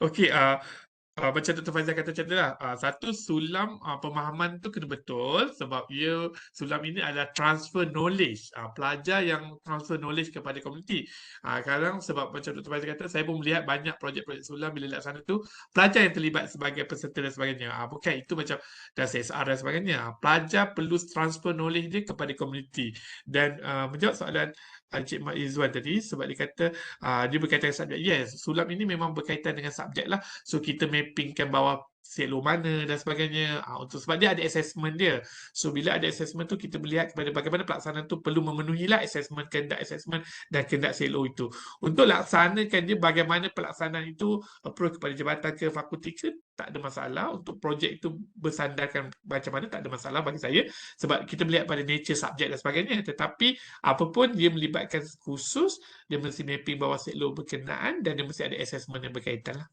Okey, macam Dr. Faizal kata macam tu lah. Satu, sulam pemahaman tu kena betul sebab sulam ini adalah transfer knowledge. Pelajar yang transfer knowledge kepada komuniti. Sekarang sebab macam Dr. Faizal kata, saya pun melihat banyak projek-projek sulam bila laksana tu, pelajar yang terlibat sebagai peserta dan sebagainya. Bukan itu macam dan CSR dan sebagainya. Pelajar perlu transfer knowledge dia kepada komuniti. Dan menjawab soalan Encik Mak Izzuan tadi, sebab dia kata dia berkaitan dengan subjek. Yes, sulam ini memang berkaitan dengan subjek lah. So kita mappingkan bawah selo mana dan sebagainya. Sebab dia ada assessment dia. So bila ada assessment tu kita melihat kepada bagaimana pelaksanaan tu perlu memenuhilah assessment, kehendak assessment dan kehendak selo itu. Untuk laksanakan dia bagaimana pelaksanaan itu approach kepada jabatan ke fakulti ke, tak ada masalah. Untuk projek itu bersandarkan macam mana, tak ada masalah bagi saya. Sebab kita melihat pada nature subjek dan sebagainya. Tetapi apapun dia melibatkan khusus, dia mesti mapping bawah selo berkenaan dan dia mesti ada assessment yang berkaitan lah.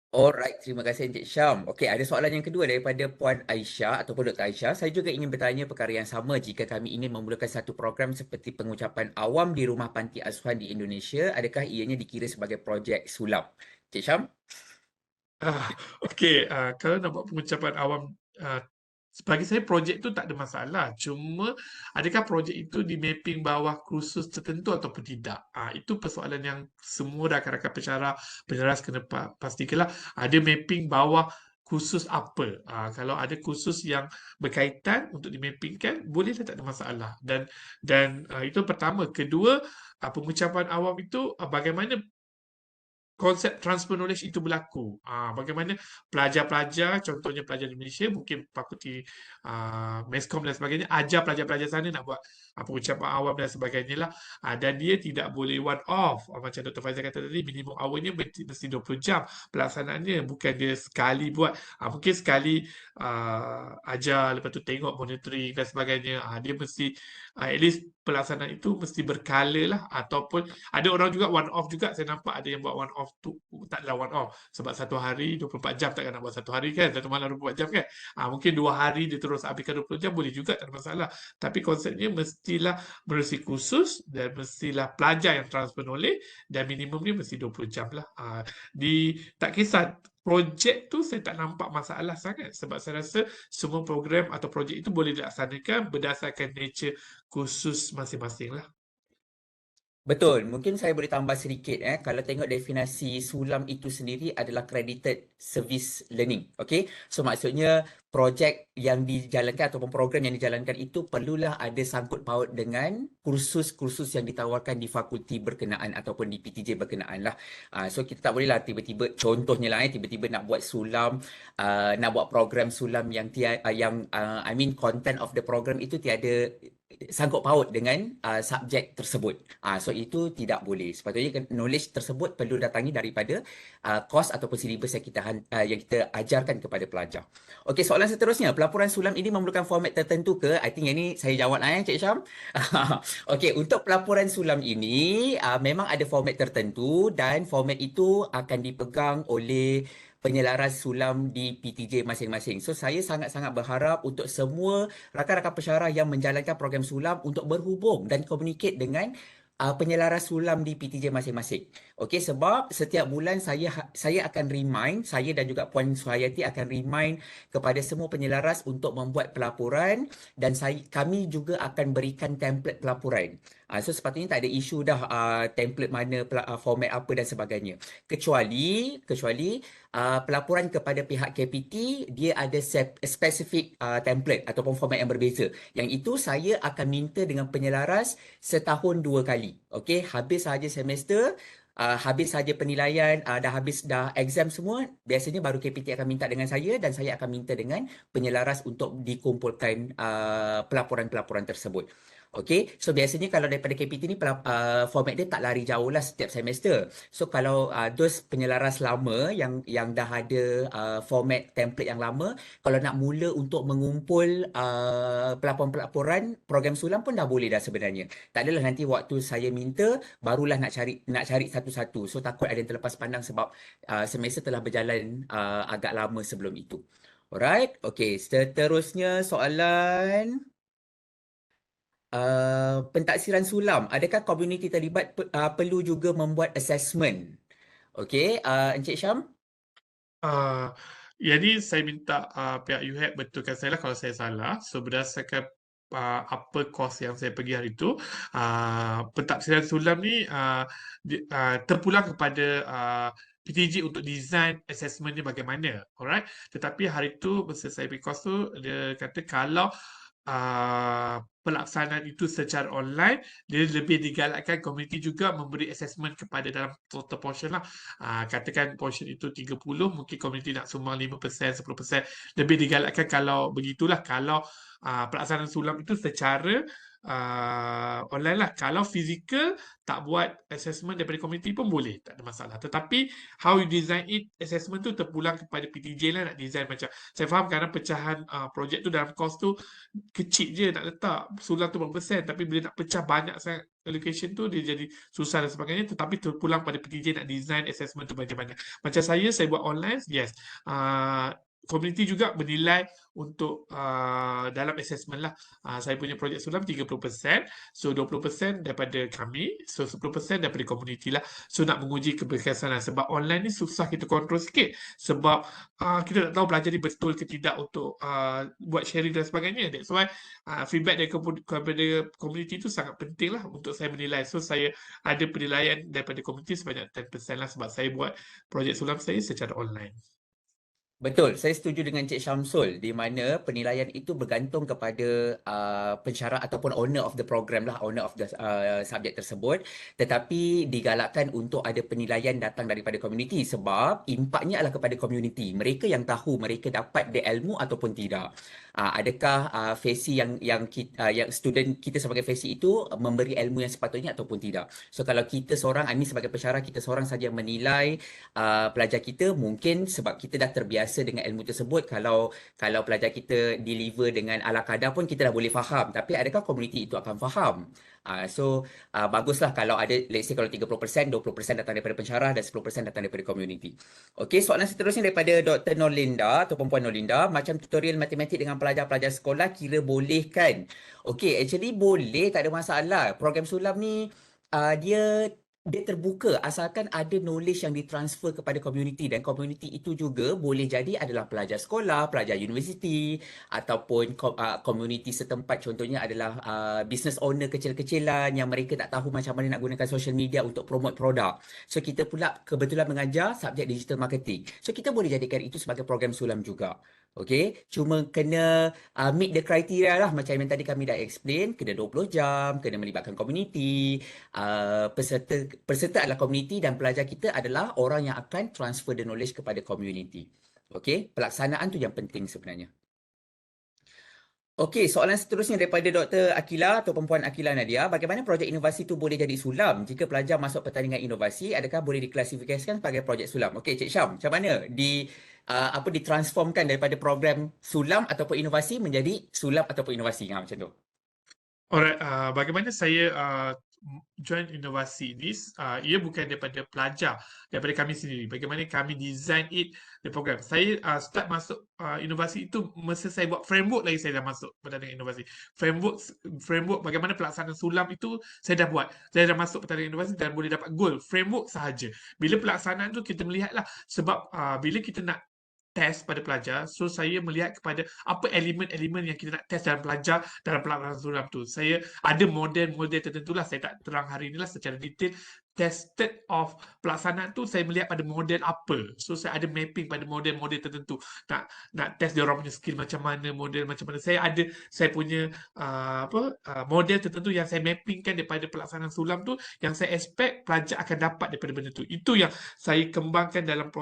Alright, terima kasih Encik Syam. Okey, ada soalan yang kedua daripada Puan Aisyah ataupun Dr. Aisyah. Saya juga ingin bertanya perkara yang sama jika kami ingin memulakan satu program seperti pengucapan awam di rumah panti asuhan di Indonesia, adakah ianya dikira sebagai projek sulam? Encik Syam? Okey, kalau nak buat pengucapan awam, bagi saya projek tu tak ada masalah. Cuma adakah projek itu di mapping bawah kursus tertentu ataupun tidak? Itu persoalan yang semua rakan-rakan penceras kena pastikanlah. Ada mapping bawah kursus apa? Kalau ada kursus yang berkaitan untuk dimappingkan, bolehlah, tak ada masalah. Dan itu pertama. Kedua, pengucapan awam itu bagaimana konsep transfer knowledge itu berlaku. Bagaimana pelajar-pelajar, contohnya pelajar di Malaysia, mungkin fakulti Meskom dan sebagainya, ajar pelajar-pelajar sana nak buat pengucapan awam dan sebagainya lah. Dan dia tidak boleh one off. Macam Dr. Faizal kata tadi, minimum hournya mesti 20 jam pelaksanaannya. Bukan dia sekali buat. Mungkin sekali ajar, lepas tu tengok monitoring dan sebagainya. Dia mesti, at least pelaksanaan itu mesti berkala lah. Ataupun ada orang juga one off juga, saya nampak ada yang buat one off tu taklah one off sebab satu hari 24 jam, takkan nak buat satu hari kan, satu malam 24 jam kan. Mungkin 2 hari dia terus habiskan 20 jam boleh juga, tak ada masalah. Tapi konsepnya mestilah menerusi kursus dan mestilah pelajar yang transfer knowledge dan minimum dia mesti 20 jam lah. Tak kisah projek tu saya tak nampak masalah sangat sebab saya rasa semua program atau projek itu boleh dilaksanakan berdasarkan nature kursus masing-masing lah. Betul, mungkin saya boleh tambah sedikit kalau tengok definisi sulam itu sendiri adalah credited service learning. Okey. So maksudnya projek yang dijalankan ataupun program yang dijalankan itu perlulah ada sangkut paut dengan kursus-kursus yang ditawarkan di fakulti berkenaan ataupun di PTJ berkenaan lah. So kita tak boleh lah tiba-tiba contohnya lah tiba-tiba nak buat sulam, nak buat program sulam yang I mean content of the program itu tiada sangkut paut dengan subjek tersebut. So itu tidak boleh. Sepatutnya knowledge tersebut perlu datangi daripada kos ataupun silibus yang kita ajarkan kepada pelajar. Okey, soalan seterusnya, pelaporan sulam ini memerlukan format tertentu ke? I think yang ni saya jawab lah Cik Syam. Okey, untuk pelaporan sulam ini memang ada format tertentu dan format itu akan dipegang oleh penyelaras sulam di PTJ masing-masing. So saya sangat-sangat berharap untuk semua rakan-rakan pensyarah yang menjalankan program sulam untuk berhubung dan communicate dengan penyelaras sulam di PTJ masing-masing. Okey, sebab setiap bulan saya akan remind, saya dan juga Puan Suhayati akan remind kepada semua penyelaras untuk membuat pelaporan dan kami juga akan berikan template pelaporan. So sepatutnya tak ada isu dah template mana, format apa dan sebagainya. Kecuali pelaporan kepada pihak KPT dia ada spesifik template ataupun format yang berbeza. Yang itu saya akan minta dengan penyelaras setahun 2 kali. Okey, habis saja semester, habis saja penilaian, dah exam semua, biasanya baru KPT akan minta dengan saya dan saya akan minta dengan penyelaras untuk dikumpulkan pelaporan-pelaporan tersebut. Okey, so biasanya kalau daripada KPT ni format dia tak lari jauh lah setiap semester. So kalau those penyelaras lama yang dah ada format template yang lama, kalau nak mula untuk mengumpul pelaporan-pelaporan program sulam pun dah boleh dah sebenarnya. Tak adalah nanti waktu saya minta barulah nak cari satu-satu. So takut ada yang terlepas pandang sebab semester telah berjalan agak lama sebelum itu. Alright, okey. Seterusnya soalan pentaksiran sulam. Adakah komuniti terlibat perlu juga membuat assessment? Okey, Encik Syam? Ah, jadi saya minta pihak UHAC betulkan saya lah kalau saya salah. So berdasarkan apa kos yang saya pergi hari itu, pentafsiran sulam ni terpulang kepada PTJ untuk design assessment ni bagaimana, alright. Tetapi hari tu masa saya pergi kos tu dia kata kalau pelaksanaan itu secara online, dia lebih digalakkan komuniti juga memberi assessment kepada dalam total portion lah. Katakan portion itu 30, mungkin komuniti nak sumbang 5%, 10%. Lebih digalakkan kalau begitulah, kalau pelaksanaan sulam itu secara online lah. Kalau fizikal tak buat assessment daripada komuniti pun boleh, tak ada masalah. Tetapi how you design it, assessment tu terpulang kepada PTJ lah nak design macam. Saya faham kerana pecahan projek tu dalam course tu kecil je nak letak sulam tu berapa persen, tapi bila nak pecah banyak sangat allocation tu dia jadi susah dan sebagainya. Tetapi terpulang pada PTJ nak design assessment tu macam mana. Macam saya buat online, yes. Community juga bernilai untuk dalam assessment lah. Saya punya projek sulam 30%, so 20% daripada kami, so 10% daripada community lah. So nak menguji keberkesanan sebab online ni susah kita kontrol sikit sebab kita tak tahu pelajar ni betul ke tidak untuk buat sharing dan sebagainya. That's why feedback dari kepada community tu sangat penting lah untuk saya menilai. So saya ada penilaian daripada community sebanyak 10% lah sebab saya buat projek sulam saya secara online. Betul, saya setuju dengan Cik Syamsul di mana penilaian itu bergantung kepada pensyarah ataupun owner of the program lah, owner of the subjek tersebut. Tetapi digalakkan untuk ada penilaian datang daripada komuniti sebab impaknya adalah kepada komuniti. Mereka yang tahu mereka dapat the ilmu ataupun tidak. Adakah fesi yang student kita sebagai fesi itu memberi ilmu yang sepatutnya ataupun tidak. So kalau kita seorang, ini sebagai pensyarah kita seorang saja menilai pelajar kita mungkin sebab kita dah terbiasa dengan ilmu tersebut kalau pelajar kita deliver dengan ala kadar pun kita dah boleh faham tapi adakah komuniti itu akan faham. Baguslah kalau ada let's say kalau 30% 20% datang daripada pensyarah dan 10% datang daripada komuniti. Okey, soalan seterusnya daripada Dr. Norlinda atau Puan Norlinda, macam tutorial matematik dengan pelajar-pelajar sekolah kira boleh kan? Okey, actually boleh, tak ada masalah. Program sulam ni dia terbuka asalkan ada knowledge yang ditransfer kepada community dan community itu juga boleh jadi adalah pelajar sekolah, pelajar universiti ataupun community setempat contohnya adalah business owner kecil-kecilan yang mereka tak tahu macam mana nak gunakan social media untuk promote produk. So kita pula kebetulan mengajar subjek digital marketing. So kita boleh jadikan itu sebagai program sulam juga. Okay, cuma kena meet the criteria lah macam yang tadi kami dah explain, kena 20 jam, kena melibatkan community, peserta adalah komuniti dan pelajar kita adalah orang yang akan transfer the knowledge kepada komuniti. Okey, pelaksanaan tu yang penting sebenarnya. Okey, soalan seterusnya daripada Dr. Akila atau Puan Akila Nadia. Bagaimana projek inovasi itu boleh jadi sulam? Jika pelajar masuk pertandingan inovasi, adakah boleh diklasifikasikan sebagai projek sulam? Okey, Cik Syam, macam mana ditransformkan daripada program sulam ataupun inovasi menjadi sulam ataupun inovasi? Macam tu. Alright, bagaimana saya join inovasi ini, ia bukan daripada pelajar, daripada kami sendiri. Bagaimana kami design it, the program. Saya start masuk inovasi itu masa saya buat framework lagi saya dah masuk pertandingan inovasi. Framework bagaimana pelaksanaan sulam itu saya dah buat. Saya dah masuk pertandingan inovasi dan boleh dapat goal. Framework sahaja. Bila pelaksanaan tu kita melihatlah sebab bila kita nak test pada pelajar, so saya melihat kepada apa elemen-elemen yang kita nak test dalam pelajar dalam pelaksanaan suram tu. Saya ada model-model tertentu lah, saya tak terang hari ni lah secara detail. Tested of pelaksanaan tu saya melihat pada model apa. So saya ada mapping pada model-model tertentu. Nak test dia orang punya skill macam mana, model macam mana. Saya punya model tertentu yang saya mappingkan daripada pelaksanaan sulam tu yang saya expect pelajar akan dapat daripada benda tu. Itu yang saya kembangkan dalam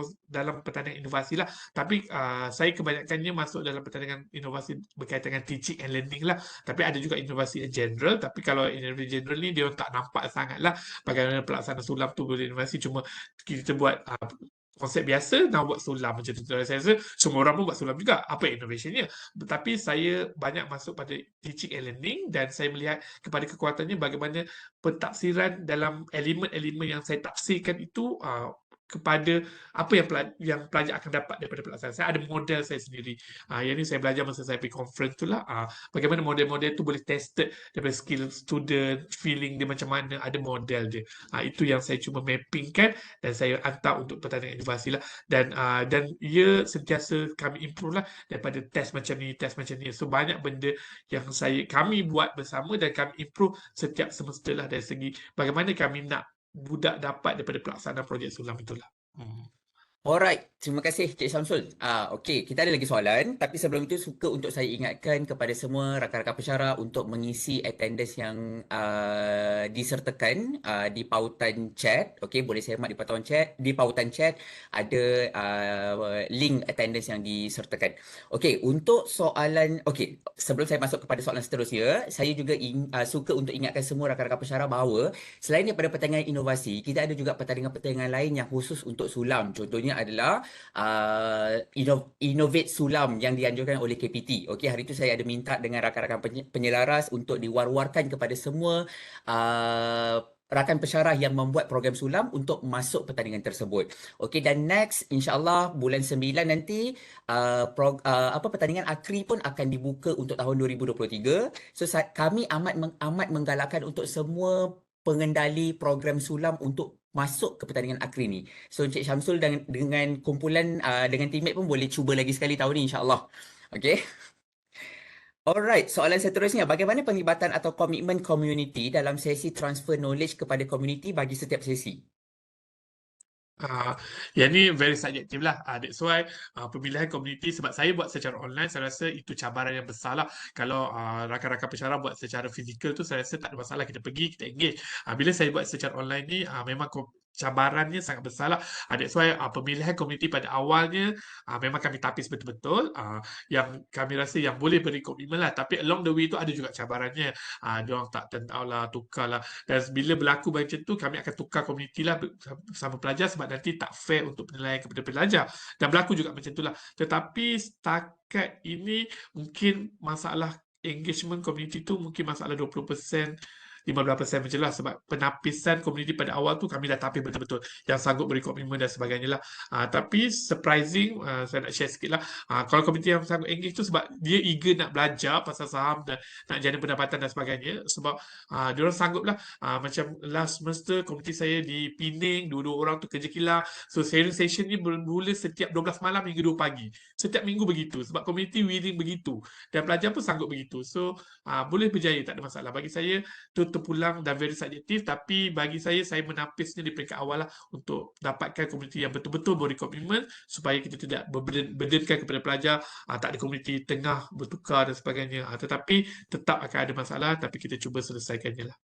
pertandingan inovasi lah. Tapi saya kebanyakannya masuk dalam pertandingan inovasi berkaitan dengan teaching and learning lah. Tapi ada juga inovasi general. Tapi kalau inovasi general ni dia orang tak nampak sangat lah bagaimana pelaksanaan sulam tu boleh inovasi. Cuma kita buat konsep biasa nak buat sulam macam tu. Saya rasa semua orang pun buat sulam juga. Apa innovationnya? Tetapi saya banyak masuk pada teaching and learning dan saya melihat kepada kekuatannya bagaimana pentafsiran dalam elemen-elemen yang saya tafsirkan itu kepada apa yang pelajar akan dapat daripada pelaksanaan. Saya ada model saya sendiri. Yang ni saya belajar masa saya pergi conference tu lah. Bagaimana model-model tu boleh tested daripada skill student, feeling dia macam mana, ada model dia. Itu yang saya cuba mappingkan dan saya hantar untuk pertandingan inovasi lah. Dan ia sentiasa kami improve lah daripada test macam ni, test macam ni. So banyak benda yang kami buat bersama dan kami improve setiap semester lah dari segi bagaimana kami nak budak dapat daripada pelaksanaan projek sulam itulah. Alright, terima kasih Cik Syamsul. Okey, kita ada lagi soalan. Tapi sebelum itu, suka untuk saya ingatkan kepada semua rakan-rakan pensyarah untuk mengisi attendance yang disertakan di pautan chat. Okey, boleh saya mak di pautan chat ada link attendance yang disertakan. Okey, untuk soalan, okey, sebelum saya masuk kepada soalan seterusnya, saya juga suka untuk ingatkan semua rakan-rakan pensyarah bahawa selain daripada pertandingan inovasi, kita ada juga pertandingan-pertandingan lain yang khusus untuk sulam. Contohnya adalah Innovate Sulam yang dianjurkan oleh KPT. Okey, hari itu saya ada minta dengan rakan-rakan penyelaras untuk diwar-warkan kepada semua rakan pensyarah yang membuat program sulam untuk masuk pertandingan tersebut. Okey, dan next insya-Allah bulan 9 nanti pertandingan akri pun akan dibuka untuk tahun 2023. So kami amat menggalakkan untuk semua pengendali program sulam untuk masuk ke pertandingan akri ni. So Encik Syamsul dengan kumpulan dengan teammate pun boleh cuba lagi sekali tahun ni insya-Allah. Okey. Alright, soalan seterusnya, bagaimana penglibatan atau komitmen community dalam sesi transfer knowledge kepada community bagi setiap sesi? Ah, yang ni very subjective lah. That's why pemilihan komuniti sebab saya buat secara online, saya rasa itu cabaran yang besar lah. Kalau rakan-rakan pensyarah buat secara fizikal tu, saya rasa tak ada masalah. Kita pergi, kita engage. Bila saya buat secara online ni, memang cabarannya sangat besar lah. That's why pemilihan komuniti pada awalnya memang kami tapis betul-betul. Yang kami rasa yang boleh beri komitmen lah. Tapi along the way tu ada juga cabarannya. Diorang tak tentau lah, tukar lah. Dan bila berlaku macam tu, kami akan tukar komuniti lah bersama pelajar sebab nanti tak fair untuk penilaian kepada pelajar. Dan berlaku juga macam itulah. Tetapi setakat ini mungkin masalah engagement komuniti tu mungkin masalah 20%, 15% macam lah sebab penapisan komuniti pada awal tu kami dah tapis betul-betul yang sanggup beri komitmen dan sebagainya lah. Tapi surprising, saya nak share sikit lah. Kalau komuniti yang sanggup engage tu sebab dia eager nak belajar pasal saham dan nak jana pendapatan dan sebagainya sebab dia orang sanggup lah. Macam last semester komuniti saya di Penang, dua-dua orang tu kerja kilang. So sharing session ni bermula setiap 12 malam hingga 2 pagi. Setiap minggu begitu sebab komuniti willing begitu dan pelajar pun sanggup begitu. So boleh berjaya, tak ada masalah. Bagi saya tu terpulang dan very subjektif, tapi bagi saya menapisnya di peringkat awal lah untuk dapatkan komuniti yang betul-betul beri komitmen supaya kita tidak berbedankan kepada pelajar, tak ada komuniti tengah bertukar dan sebagainya. Tetapi tetap akan ada masalah, tapi kita cuba selesaikannya lah.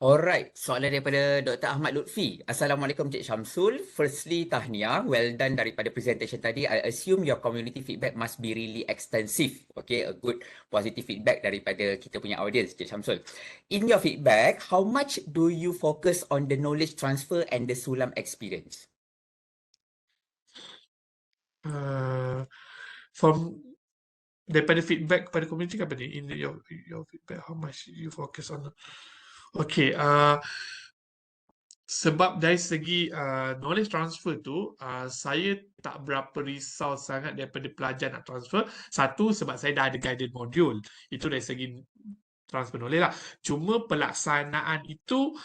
Alright, soalan daripada Dr. Ahmad Lutfi. Assalamualaikum Cik Syamsul. Firstly, tahniah. Well done daripada presentation tadi. I assume your community feedback must be really extensive. Okay, a good positive feedback daripada kita punya audience, Cik Syamsul. In your feedback, how much do you focus on the knowledge transfer and the Sulam experience? Uh, from daripada feedback kepada community apa ni? In your feedback, how much you focus on? Okay, sebab dari segi knowledge transfer tu, saya tak berapa risau sangat daripada pelajar nak transfer. Satu, sebab saya dah ada guided module. Itu dari segi transfer knowledge lah. Cuma pelaksanaan itu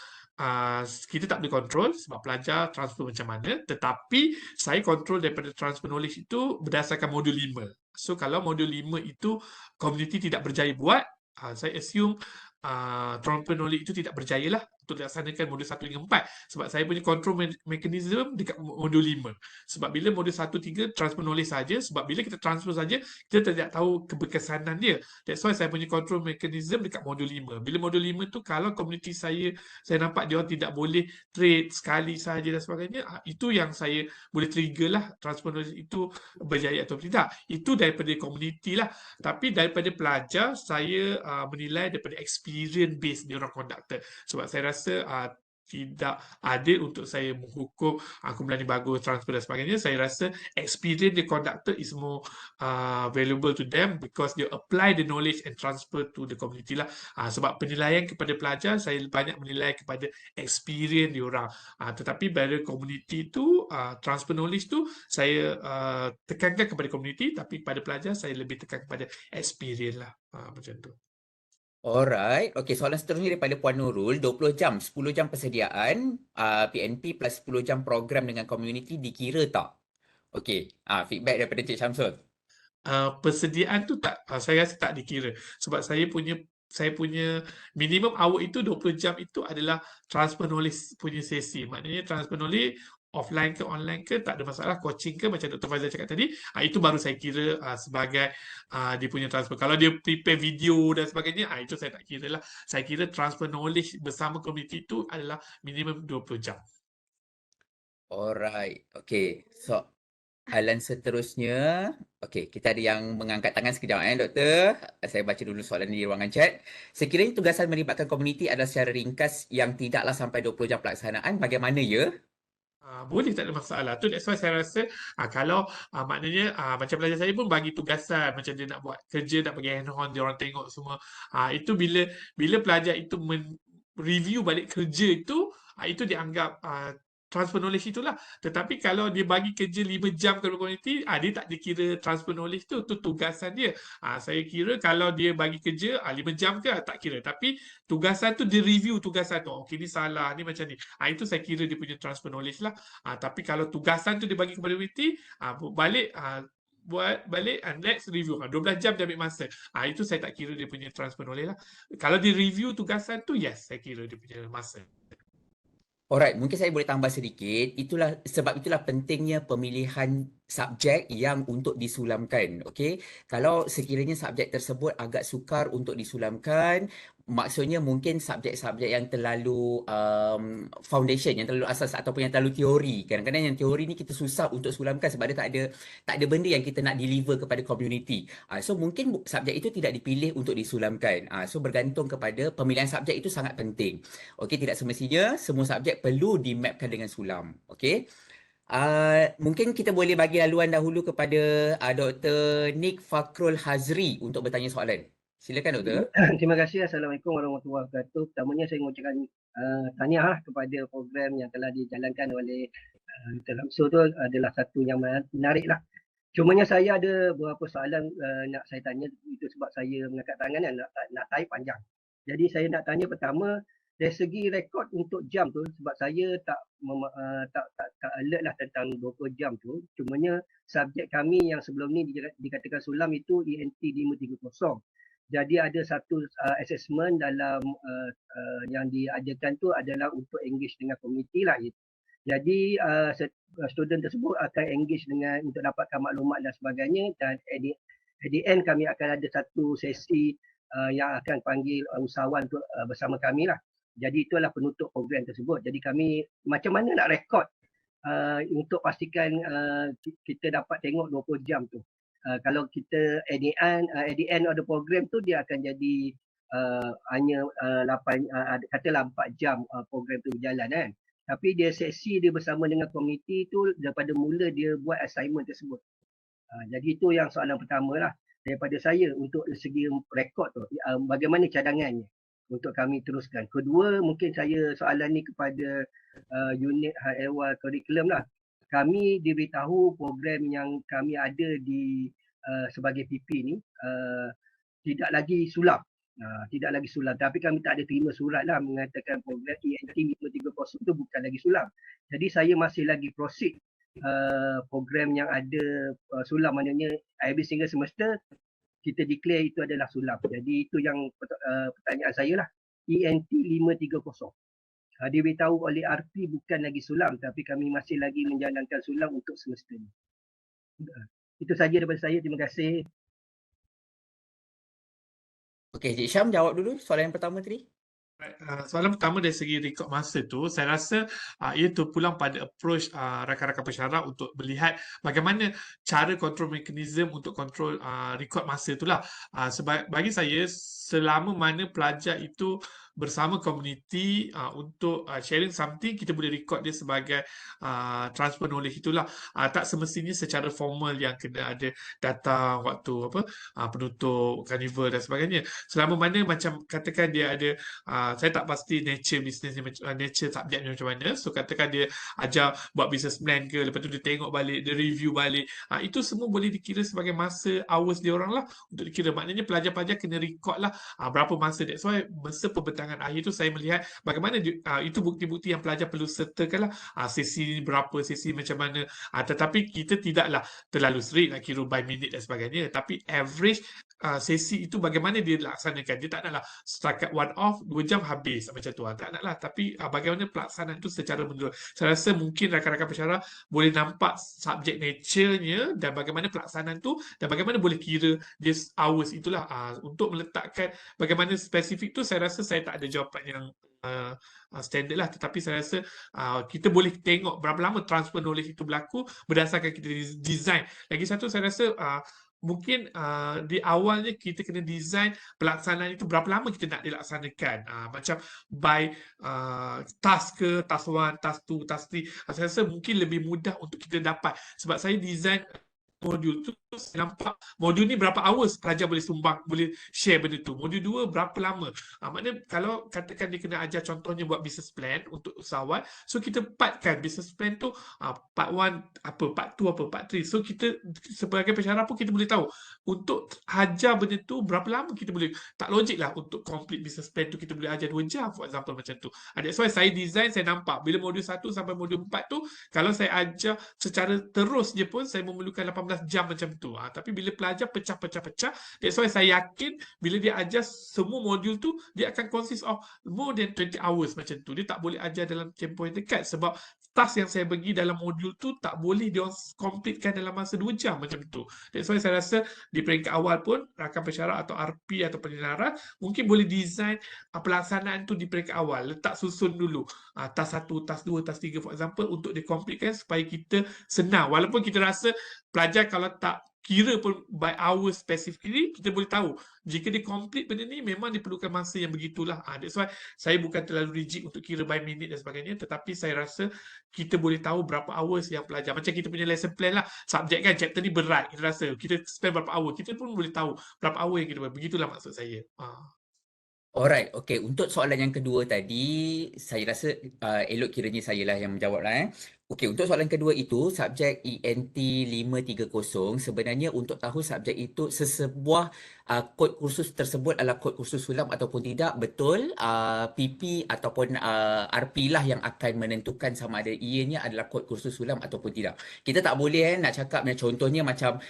kita tak boleh kontrol sebab pelajar transfer macam mana. Tetapi saya kontrol daripada transfer knowledge itu berdasarkan modul 5. So kalau modul 5 itu community tidak berjaya buat, saya assume transfer knowledge itu tidak berjaya lah untuk dilaksanakan modul 1 hingga 4 sebab saya punya control mechanism dekat modul 5. Sebab bila modul 1, 3 transfer knowledge saja, sebab bila kita transfer saja kita tidak tahu keberkesanan dia. That's why saya punya control mechanism dekat modul 5. Bila modul 5 tu kalau community saya nampak dia orang tidak boleh trade sekali saja dan sebagainya, itu yang saya boleh trigger lah transfer knowledge itu berjaya atau tidak. Itu daripada community lah. Tapi daripada pelajar saya menilai daripada experience base dia orang conductor. Sebab saya rasa tidak adil untuk saya menghukum kumpulan ni bagus, transfer dan sebagainya. Saya rasa experience the conductor is more valuable to them because they apply the knowledge and transfer to the community lah. Sebab penilaian kepada pelajar, saya banyak menilai kepada experience diorang. Tetapi pada community tu, transfer knowledge tu, saya tekankan kepada community, tapi pada pelajar, saya lebih tekan kepada experience lah. Macam tu. Alright, okay, soalan seterusnya daripada Puan Nurul, 20 jam, 10 jam persediaan, PNP plus 10 jam program dengan community dikira tak? Okay, feedback daripada Cik Syamsul. Persediaan tu tak, saya rasa tak dikira sebab saya punya minimum hour itu 20 jam itu adalah transfer knowledge punya sesi. Maknanya transfer knowledge offline ke online ke tak ada masalah, coaching ke macam Dr. Faizal cakap tadi, itu baru saya kira sebagai dia punya transfer. Kalau dia prepare video dan sebagainya, itu saya tak kira lah. Saya kira transfer knowledge bersama community itu adalah minimum 20 jam. Alright, okay, soalan seterusnya. Okey, kita ada yang mengangkat tangan sekejap doktor. Saya baca dulu soalan di ruangan chat. Sekiranya tugasan melibatkan komuniti adalah secara ringkas yang tidaklah sampai 20 jam pelaksanaan, bagaimana ya? Boleh, tak ada masalah. Tu that's why saya rasa kalau maknanya macam pelajar saya pun bagi tugasan macam dia nak buat kerja, nak bagi hand on, dia orang tengok semua. Itu bila bila pelajar itu review balik kerja itu dianggap transfer knowledge itulah. Tetapi kalau dia bagi kerja 5 jam kepada community, dia tak dikira transfer knowledge tu tugasan dia. Saya kira kalau dia bagi kerja 5 jam ke tak kira. Tapi tugasan tu dia review tugasan tu. Okey, ni salah, ni macam ni. Itu saya kira dia punya transfer knowledge lah. Tapi kalau tugasan tu dia bagi kepada community, balik buat balik and let's review. 12 jam dia ambil masa. Itu saya tak kira dia punya transfer knowledge lah. Kalau dia review tugasan tu, yes, saya kira dia punya masa. Alright, mungkin saya boleh tambah sedikit. Itulah pentingnya pemilihan subjek yang untuk disulamkan. Okey, kalau sekiranya subjek tersebut agak sukar untuk disulamkan, maksudnya mungkin subjek-subjek yang terlalu foundation, yang terlalu asas ataupun yang terlalu teori. Kadang-kadang yang teori ni kita susah untuk sulamkan sebab dia tak ada benda yang kita nak deliver kepada community. So mungkin subjek itu tidak dipilih untuk disulamkan. So bergantung kepada pemilihan subjek itu sangat penting. Okey, tidak semestinya semua subjek perlu dimapkan dengan sulam. Okey. Mungkin kita boleh bagi laluan dahulu kepada Dr. Nick Fakrul Hazri untuk bertanya soalan. Silakan Doktor. Terima kasih. Assalamualaikum warahmatullahi wabarakatuh. Pertamanya saya mengucapkan tahniah kepada program yang telah dijalankan oleh Dr. Lamso tu adalah satu yang menarik lah. Cumanya saya ada beberapa soalan nak saya tanya, itu sebab saya mengangkat tangan dan nak tarik panjang. Jadi saya nak tanya pertama, dari segi rekod untuk jam tu, sebab saya tak alert lah tentang 20 jam tu. Cumanya subjek kami yang sebelum ni dikatakan sulam itu ENT 530. Jadi ada satu assessment dalam yang diajarkan tu adalah untuk engage dengan komuniti lah. Jadi student tersebut akan engage dengan untuk dapatkan maklumat dan sebagainya, dan at the end kami akan ada satu sesi yang akan panggil usahawan untuk bersama kami lah. Jadi itulah penutup program tersebut. Jadi kami macam mana nak rekod untuk pastikan kita dapat tengok 20 jam tu. Kalau kita at the end of the program tu dia akan jadi hanya 4 jam program tu berjalan kan. Tapi dia sesi dia bersama dengan komuniti tu daripada mula dia buat assignment tersebut. Jadi itu yang soalan pertama lah daripada saya untuk segi rekod tu. Bagaimana cadangannya untuk kami teruskan. Kedua, mungkin saya soalan ni kepada unit hal ehwal kurikulum lah. Kami diberitahu program yang kami ada di sebagai PP ni tidak lagi sulap. Tidak lagi sulap. Tapi kami tak ada terima surat lah mengatakan program ENT 530 tu bukan lagi sulap. Jadi saya masih lagi proceed program yang ada sulam, maknanya habis single semester kita declare itu adalah sulap. Jadi itu yang pertanyaan saya lah. ENT 530. Diberitahu oleh RP bukan lagi sulam, tapi kami masih lagi menjalankan sulam untuk semester ini. Itu saja daripada saya. Terima kasih. Okey, Cik Syam jawab dulu soalan yang pertama tadi. Soalan pertama dari segi rekod masa tu, saya rasa ia terpulang pada approach rakan-rakan pensyarah untuk melihat bagaimana cara kontrol mekanisme untuk kontrol rekod masa itulah. Sebab bagi saya, selama mana pelajar itu bersama komuniti untuk sharing something, kita boleh record dia sebagai transfer knowledge itulah. Tak semestinya secara formal yang kena ada data waktu penutup carnival dan sebagainya. Selama mana macam katakan dia ada saya tak pasti nature business ni nature subjek ni macam mana. So katakan dia ajar buat business plan ke, lepas tu dia tengok balik, dia review balik. Itu semua boleh dikira sebagai masa hours dia orang lah untuk dikira. Maknanya pelajar-pelajar kena record lah berapa masa. That's why masa pembentangan akhir tu saya melihat bagaimana itu bukti-bukti yang pelajar perlu sertakan lah. Sesi berapa, sesi macam mana. Tetapi kita tidaklah terlalu strict nak kira by minute dan sebagainya. Tapi average sesi itu bagaimana dia laksanakan. Dia tak naklah setakat one off 2 jam habis macam tu. Tak naklah. Tapi bagaimana pelaksanaan itu secara menyeluruh. Saya rasa mungkin rakan-rakan pensyarah boleh nampak subjek nature-nya dan bagaimana pelaksanaan tu dan bagaimana boleh kira dia hours itulah. Untuk meletakkan bagaimana spesifik tu, saya rasa saya tak ada jawapan yang standard lah. Tetapi saya rasa kita boleh tengok berapa lama transfer knowledge itu berlaku berdasarkan kita design. Lagi satu, saya rasa mungkin di awalnya kita kena design pelaksanaan itu berapa lama kita nak dilaksanakan. Macam by task ke, task 1, task 2, task 3. Saya rasa mungkin lebih mudah untuk kita dapat. Sebab saya design modul tu, saya nampak modul ni berapa hours pelajar boleh sumbang, boleh share benda tu. Modul 2 berapa lama. Maknanya kalau katakan dia kena ajar contohnya buat business plan untuk usahawan, so kita partkan business plan tu part 1 apa, part 2 apa, part 3. So kita sebagai pensyarah pun kita boleh tahu untuk ajar benda tu berapa lama kita boleh. Tak logik lah untuk complete business plan tu kita boleh ajar 2 jam for example macam tu. That's why saya design, saya nampak bila modul 1 sampai modul 4 tu, kalau saya ajar secara terus je pun saya memerlukan 18 18 jam macam tu. Tapi bila pelajar pecah-pecah-pecah, that's why saya yakin bila dia ajar semua modul tu, dia akan consist of more than 20 hours macam tu. Dia tak boleh ajar dalam tempoh yang dekat sebab task yang saya bagi dalam modul tu tak boleh dia orang completekan dalam masa 2 jam macam tu. That's why saya rasa di peringkat awal pun rakan pensyarah atau RP atau penyelaras mungkin boleh design pelaksanaan tu di peringkat awal. Letak susun dulu. Task 1, task 2, task 3 for example untuk dikompletkan supaya kita senang. Walaupun kita rasa pelajar kalau tak kira pun by hour specifically, kita boleh tahu jika dia complete benda ni memang diperlukan masa yang begitulah. That's why saya bukan terlalu rigid untuk kira by minute dan sebagainya, tetapi saya rasa kita boleh tahu berapa hours yang pelajar. Macam kita punya lesson plan lah, subjek kan, chapter ni berat, kita rasa kita spend berapa hour, kita pun boleh tahu berapa hour yang kita buat. Begitulah maksud saya. Alright, okay. Untuk soalan yang kedua tadi, saya rasa elok kiranya saya lah yang menjawab lah. Okey, untuk soalan kedua itu, subjek ENT 530, sebenarnya untuk tahu subjek itu sesebuah kod kursus tersebut adalah kod kursus sulam ataupun tidak, betul. PP ataupun RP lah yang akan menentukan sama ada ianya adalah kod kursus sulam ataupun tidak. Kita tak boleh nak cakap, contohnya macam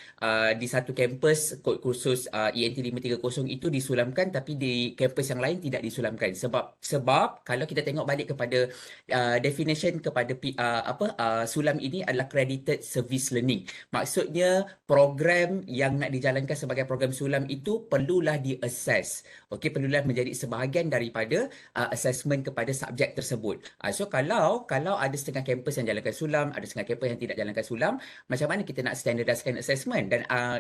di satu kampus kod kursus ENT 530 itu disulamkan tapi di kampus yang lain tidak disulamkan. Sebab kalau kita tengok balik kepada definition kepada sulam ini adalah credited service learning. Maksudnya program yang nak dijalankan sebagai program sulam itu perlulah di-assess. Okey, perlulah menjadi sebahagian daripada assessment kepada subjek tersebut. So kalau ada setengah kampus yang jalankan sulam, ada setengah kampus yang tidak jalankan sulam, macam mana kita nak standardiskan assessment?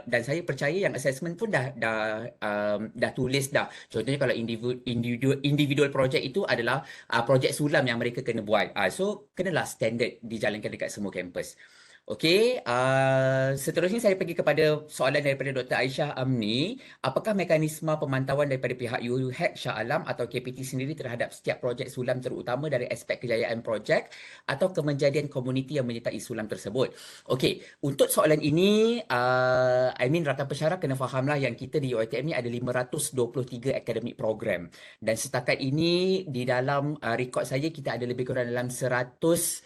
Dan saya percaya yang assessment pun dah tulis dah. Contohnya kalau individual project itu adalah projek sulam yang mereka kena buat. So kenalah standard dijalankan dekat semua kampus. Okey, seterusnya saya pergi kepada soalan daripada Dr. Aisyah Amni. Apakah mekanisme pemantauan daripada pihak UHAC Shah Alam atau KPT sendiri terhadap setiap projek sulam terutama dari aspek kejayaan projek atau kemenjadian komuniti yang menyertai sulam tersebut? Okey, untuk soalan ini, rakan pensyarah kena fahamlah yang kita di UiTM ni ada 523 akademik program. Dan setakat ini di dalam rekod saya kita ada lebih kurang dalam 120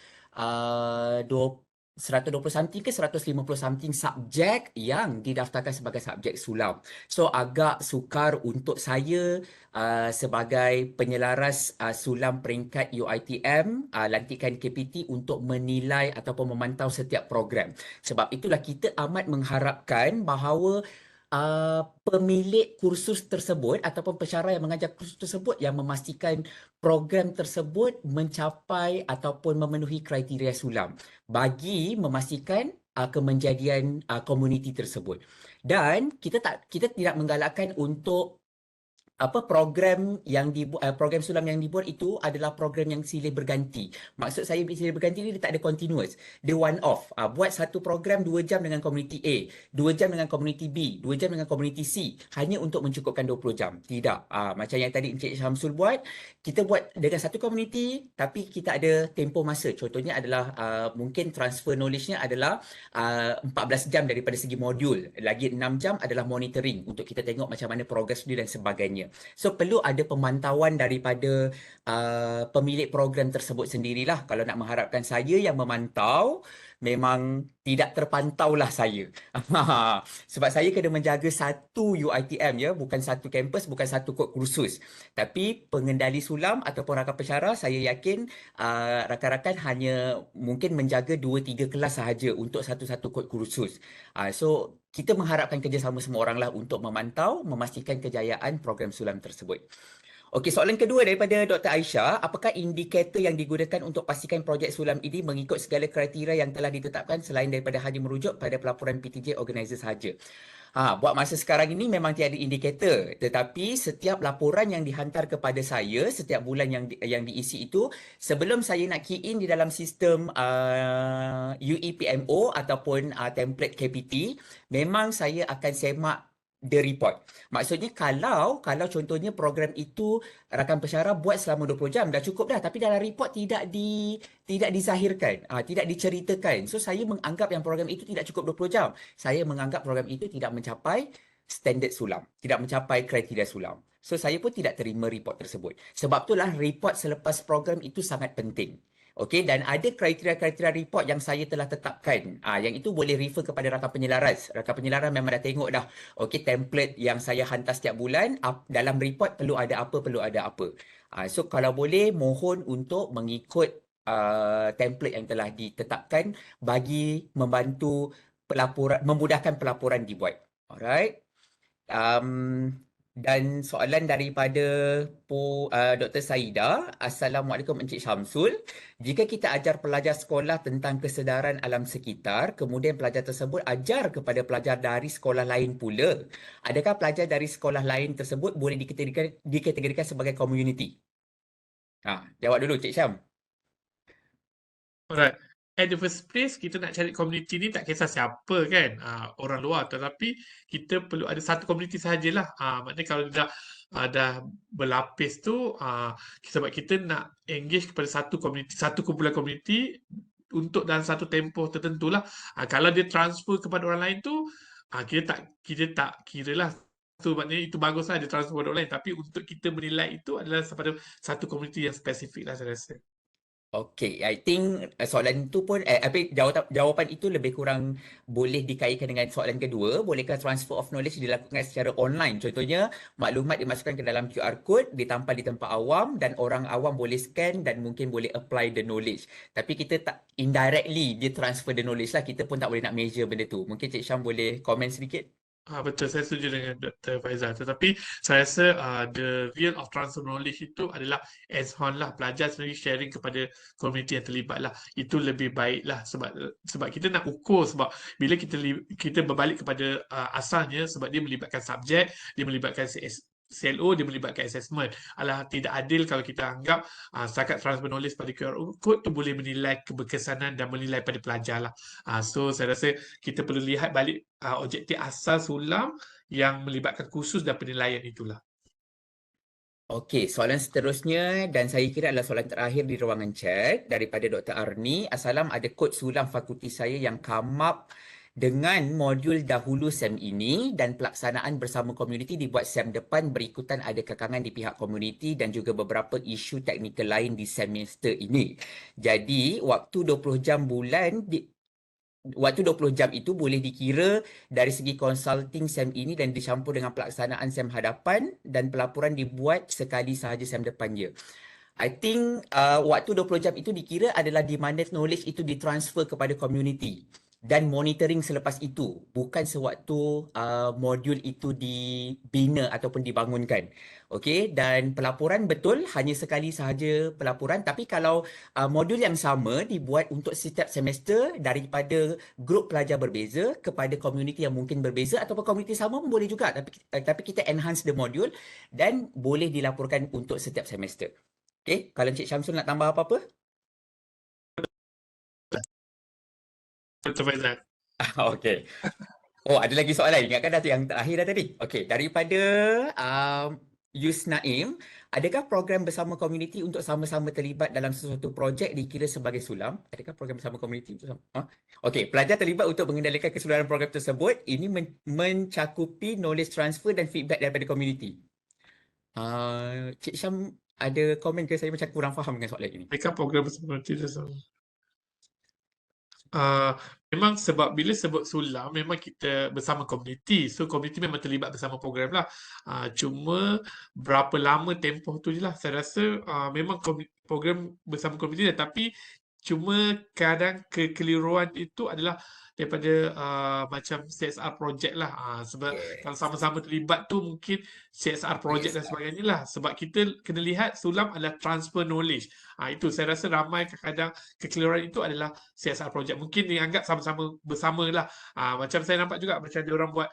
something ke 150 something subjek yang didaftarkan sebagai subjek sulam. So agak sukar untuk saya sebagai penyelaras sulam peringkat UiTM lantikan KPT untuk menilai ataupun memantau setiap program. Sebab itulah kita amat mengharapkan bahawa pemilik kursus tersebut ataupun pensyarah yang mengajar kursus tersebut yang memastikan program tersebut mencapai ataupun memenuhi kriteria sulam bagi memastikan kemenjadian komuniti tersebut. Dan kita tidak menggalakkan untuk program sulam yang dibuat itu adalah program yang silih berganti. Maksud saya silih berganti ni dia tak ada continuous. Dia one off. Buat satu program 2 jam dengan komuniti A, 2 jam dengan komuniti B, 2 jam dengan komuniti C hanya untuk mencukupkan 20 jam. Tidak. Macam yang tadi Encik Syamsul buat, kita buat dengan satu komuniti tapi kita ada tempoh masa. Contohnya adalah mungkin transfer knowledge-nya adalah 14 jam daripada segi modul. Lagi 6 jam adalah monitoring untuk kita tengok macam mana progres dia dan sebagainya. So perlu ada pemantauan daripada pemilik program tersebut sendirilah. Kalau nak mengharapkan saya yang memantau, memang tidak terpantaulah saya. Sebab saya kena menjaga satu UiTM ya, bukan satu kampus, bukan satu kod kursus. Tapi pengendali sulam ataupun rakan pensyarah, saya yakin rakan-rakan hanya mungkin menjaga 2-3 kelas sahaja untuk satu-satu kod kursus. So kita mengharapkan kerjasama semua orang lah untuk memantau, memastikan kejayaan program sulam tersebut. Okey, soalan kedua daripada Dr. Aisyah, apakah indikator yang digunakan untuk pastikan projek sulam ini mengikut segala kriteria yang telah ditetapkan selain daripada hanya merujuk pada pelaporan PTJ organizer sahaja? Buat masa sekarang ini memang tiada indikator, tetapi setiap laporan yang dihantar kepada saya setiap bulan yang diisi itu, sebelum saya nak key in di dalam sistem UEPMO ataupun template KPT, memang saya akan semak the report. Maksudnya kalau contohnya program itu rakan pensyarah buat selama 20 jam dah cukup dah, tapi dalam report tidak dizahirkan, tidak diceritakan. So saya menganggap yang program itu tidak cukup 20 jam. Saya menganggap program itu tidak mencapai standard sulam, tidak mencapai kriteria sulam. So saya pun tidak terima report tersebut. Sebab itulah report selepas program itu sangat penting. Okey, dan ada kriteria-kriteria report yang saya telah tetapkan. Yang itu boleh refer kepada rakan penyelaras. Rakan penyelaras memang dah tengok dah. Okey, template yang saya hantar setiap bulan, dalam report perlu ada apa, perlu ada apa. So kalau boleh mohon untuk mengikut template yang telah ditetapkan bagi membantu pelaporan, memudahkan pelaporan dibuat. Alright. Um, dan soalan daripada Dr. Saida. Assalamualaikum Encik Syamsul. Jika kita ajar pelajar sekolah tentang kesedaran alam sekitar, kemudian pelajar tersebut ajar kepada pelajar dari sekolah lain pula, adakah pelajar dari sekolah lain tersebut boleh dikategorikan sebagai community? Jawab dulu Cik Syam. Alright. At the first place, kita nak cari community ni tak kisah siapa kan, orang luar. Tetapi kita perlu ada satu community sahajalah. Maknanya kalau dah berlapis tu, sebab kita nak engage kepada satu community, satu kumpulan community untuk dalam satu tempoh tertentu lah. Kalau dia transfer kepada orang lain tu, kita tak kira lah. Tu maknanya itu baguslah dia transfer kepada orang lain. Tapi untuk kita menilai itu adalah pada satu community yang spesifik lah saya rasa. Okay, I think soalan itu pun, jawapan itu lebih kurang boleh dikaitkan dengan soalan kedua. Bolehkah transfer of knowledge dilakukan secara online? Contohnya, maklumat dimasukkan ke dalam QR code, ditampal di tempat awam dan orang awam boleh scan dan mungkin boleh apply the knowledge. Tapi kita tak indirectly dia transfer the knowledge lah. Kita pun tak boleh nak measure benda tu. Mungkin Cik Syam boleh komen sedikit? Betul, saya setuju dengan Dr. Faizal. Tetapi saya rasa the real of transfer knowledge itu adalah hands-on lah. Pelajar sendiri sharing kepada komuniti yang terlibat lah. Itu lebih baik lah. Sebab kita nak ukur. Sebab bila kita berbalik kepada asalnya, sebab dia melibatkan subjek, dia melibatkan CLO, dia melibatkan assessment. Tidak adil kalau kita anggap setakat transfer knowledge pada QR code tu boleh menilai keberkesanan dan menilai pada pelajar lah. So saya rasa kita perlu lihat balik objektif asal sulam yang melibatkan kursus dan penilaian itulah. Okey, soalan seterusnya dan saya kira adalah soalan terakhir di ruangan chat daripada Dr. Arni. Assalam, ada kod sulam fakulti saya yang come up dengan modul dahulu SEM ini dan pelaksanaan bersama komuniti dibuat SEM depan, berikutan ada kekangan di pihak komuniti dan juga beberapa isu teknikal lain di semester ini. Jadi, waktu 20 jam itu boleh dikira dari segi consulting SEM ini dan dicampur dengan pelaksanaan SEM hadapan dan pelaporan dibuat sekali sahaja SEM depan je. I think waktu 20 jam itu dikira adalah di mana knowledge itu ditransfer kepada community dan monitoring selepas itu, bukan sewaktu modul itu dibina ataupun dibangunkan. Okey, dan pelaporan betul hanya sekali sahaja pelaporan, tapi kalau modul yang sama dibuat untuk setiap semester daripada grup pelajar berbeza kepada community yang mungkin berbeza ataupun community sama pun boleh juga, tapi kita enhance the module dan boleh dilaporkan untuk setiap semester. Okey, kalau Encik Syamsul nak tambah apa-apa? Dr. Faizal. Okey. Oh, ada lagi soalan. Ingatkan dah tu yang terakhir dah tadi. Okey, daripada Yusnaim, adakah program bersama komuniti untuk sama-sama terlibat dalam sesuatu projek dikira sebagai sulam? Adakah program bersama komuniti untuk Okey, pelajar terlibat untuk mengendalikan keseluruhan program tersebut. Ini mencakupi knowledge transfer dan feedback daripada komuniti. Cik Syam ada komen ke? Saya macam kurang faham dengan soalan ini. Mereka program bersama komuniti tersebut. Memang sebab bila sebut sulam memang kita bersama komuniti, so komuniti memang terlibat bersama program lah. Cuma berapa lama tempoh tu je lah. Saya rasa memang program bersama komuniti, tetapi cuma kadang kekeliruan itu adalah daripada macam CSR project lah. Sebab kalau sama-sama terlibat tu mungkin CSR project dan sebagainya lah. Sebab kita kena lihat sulam adalah transfer knowledge. Itu saya rasa ramai kadang-kadang kekeliruan itu adalah CSR project. Mungkin dianggap sama-sama bersama lah. Macam saya nampak juga macam dia orang buat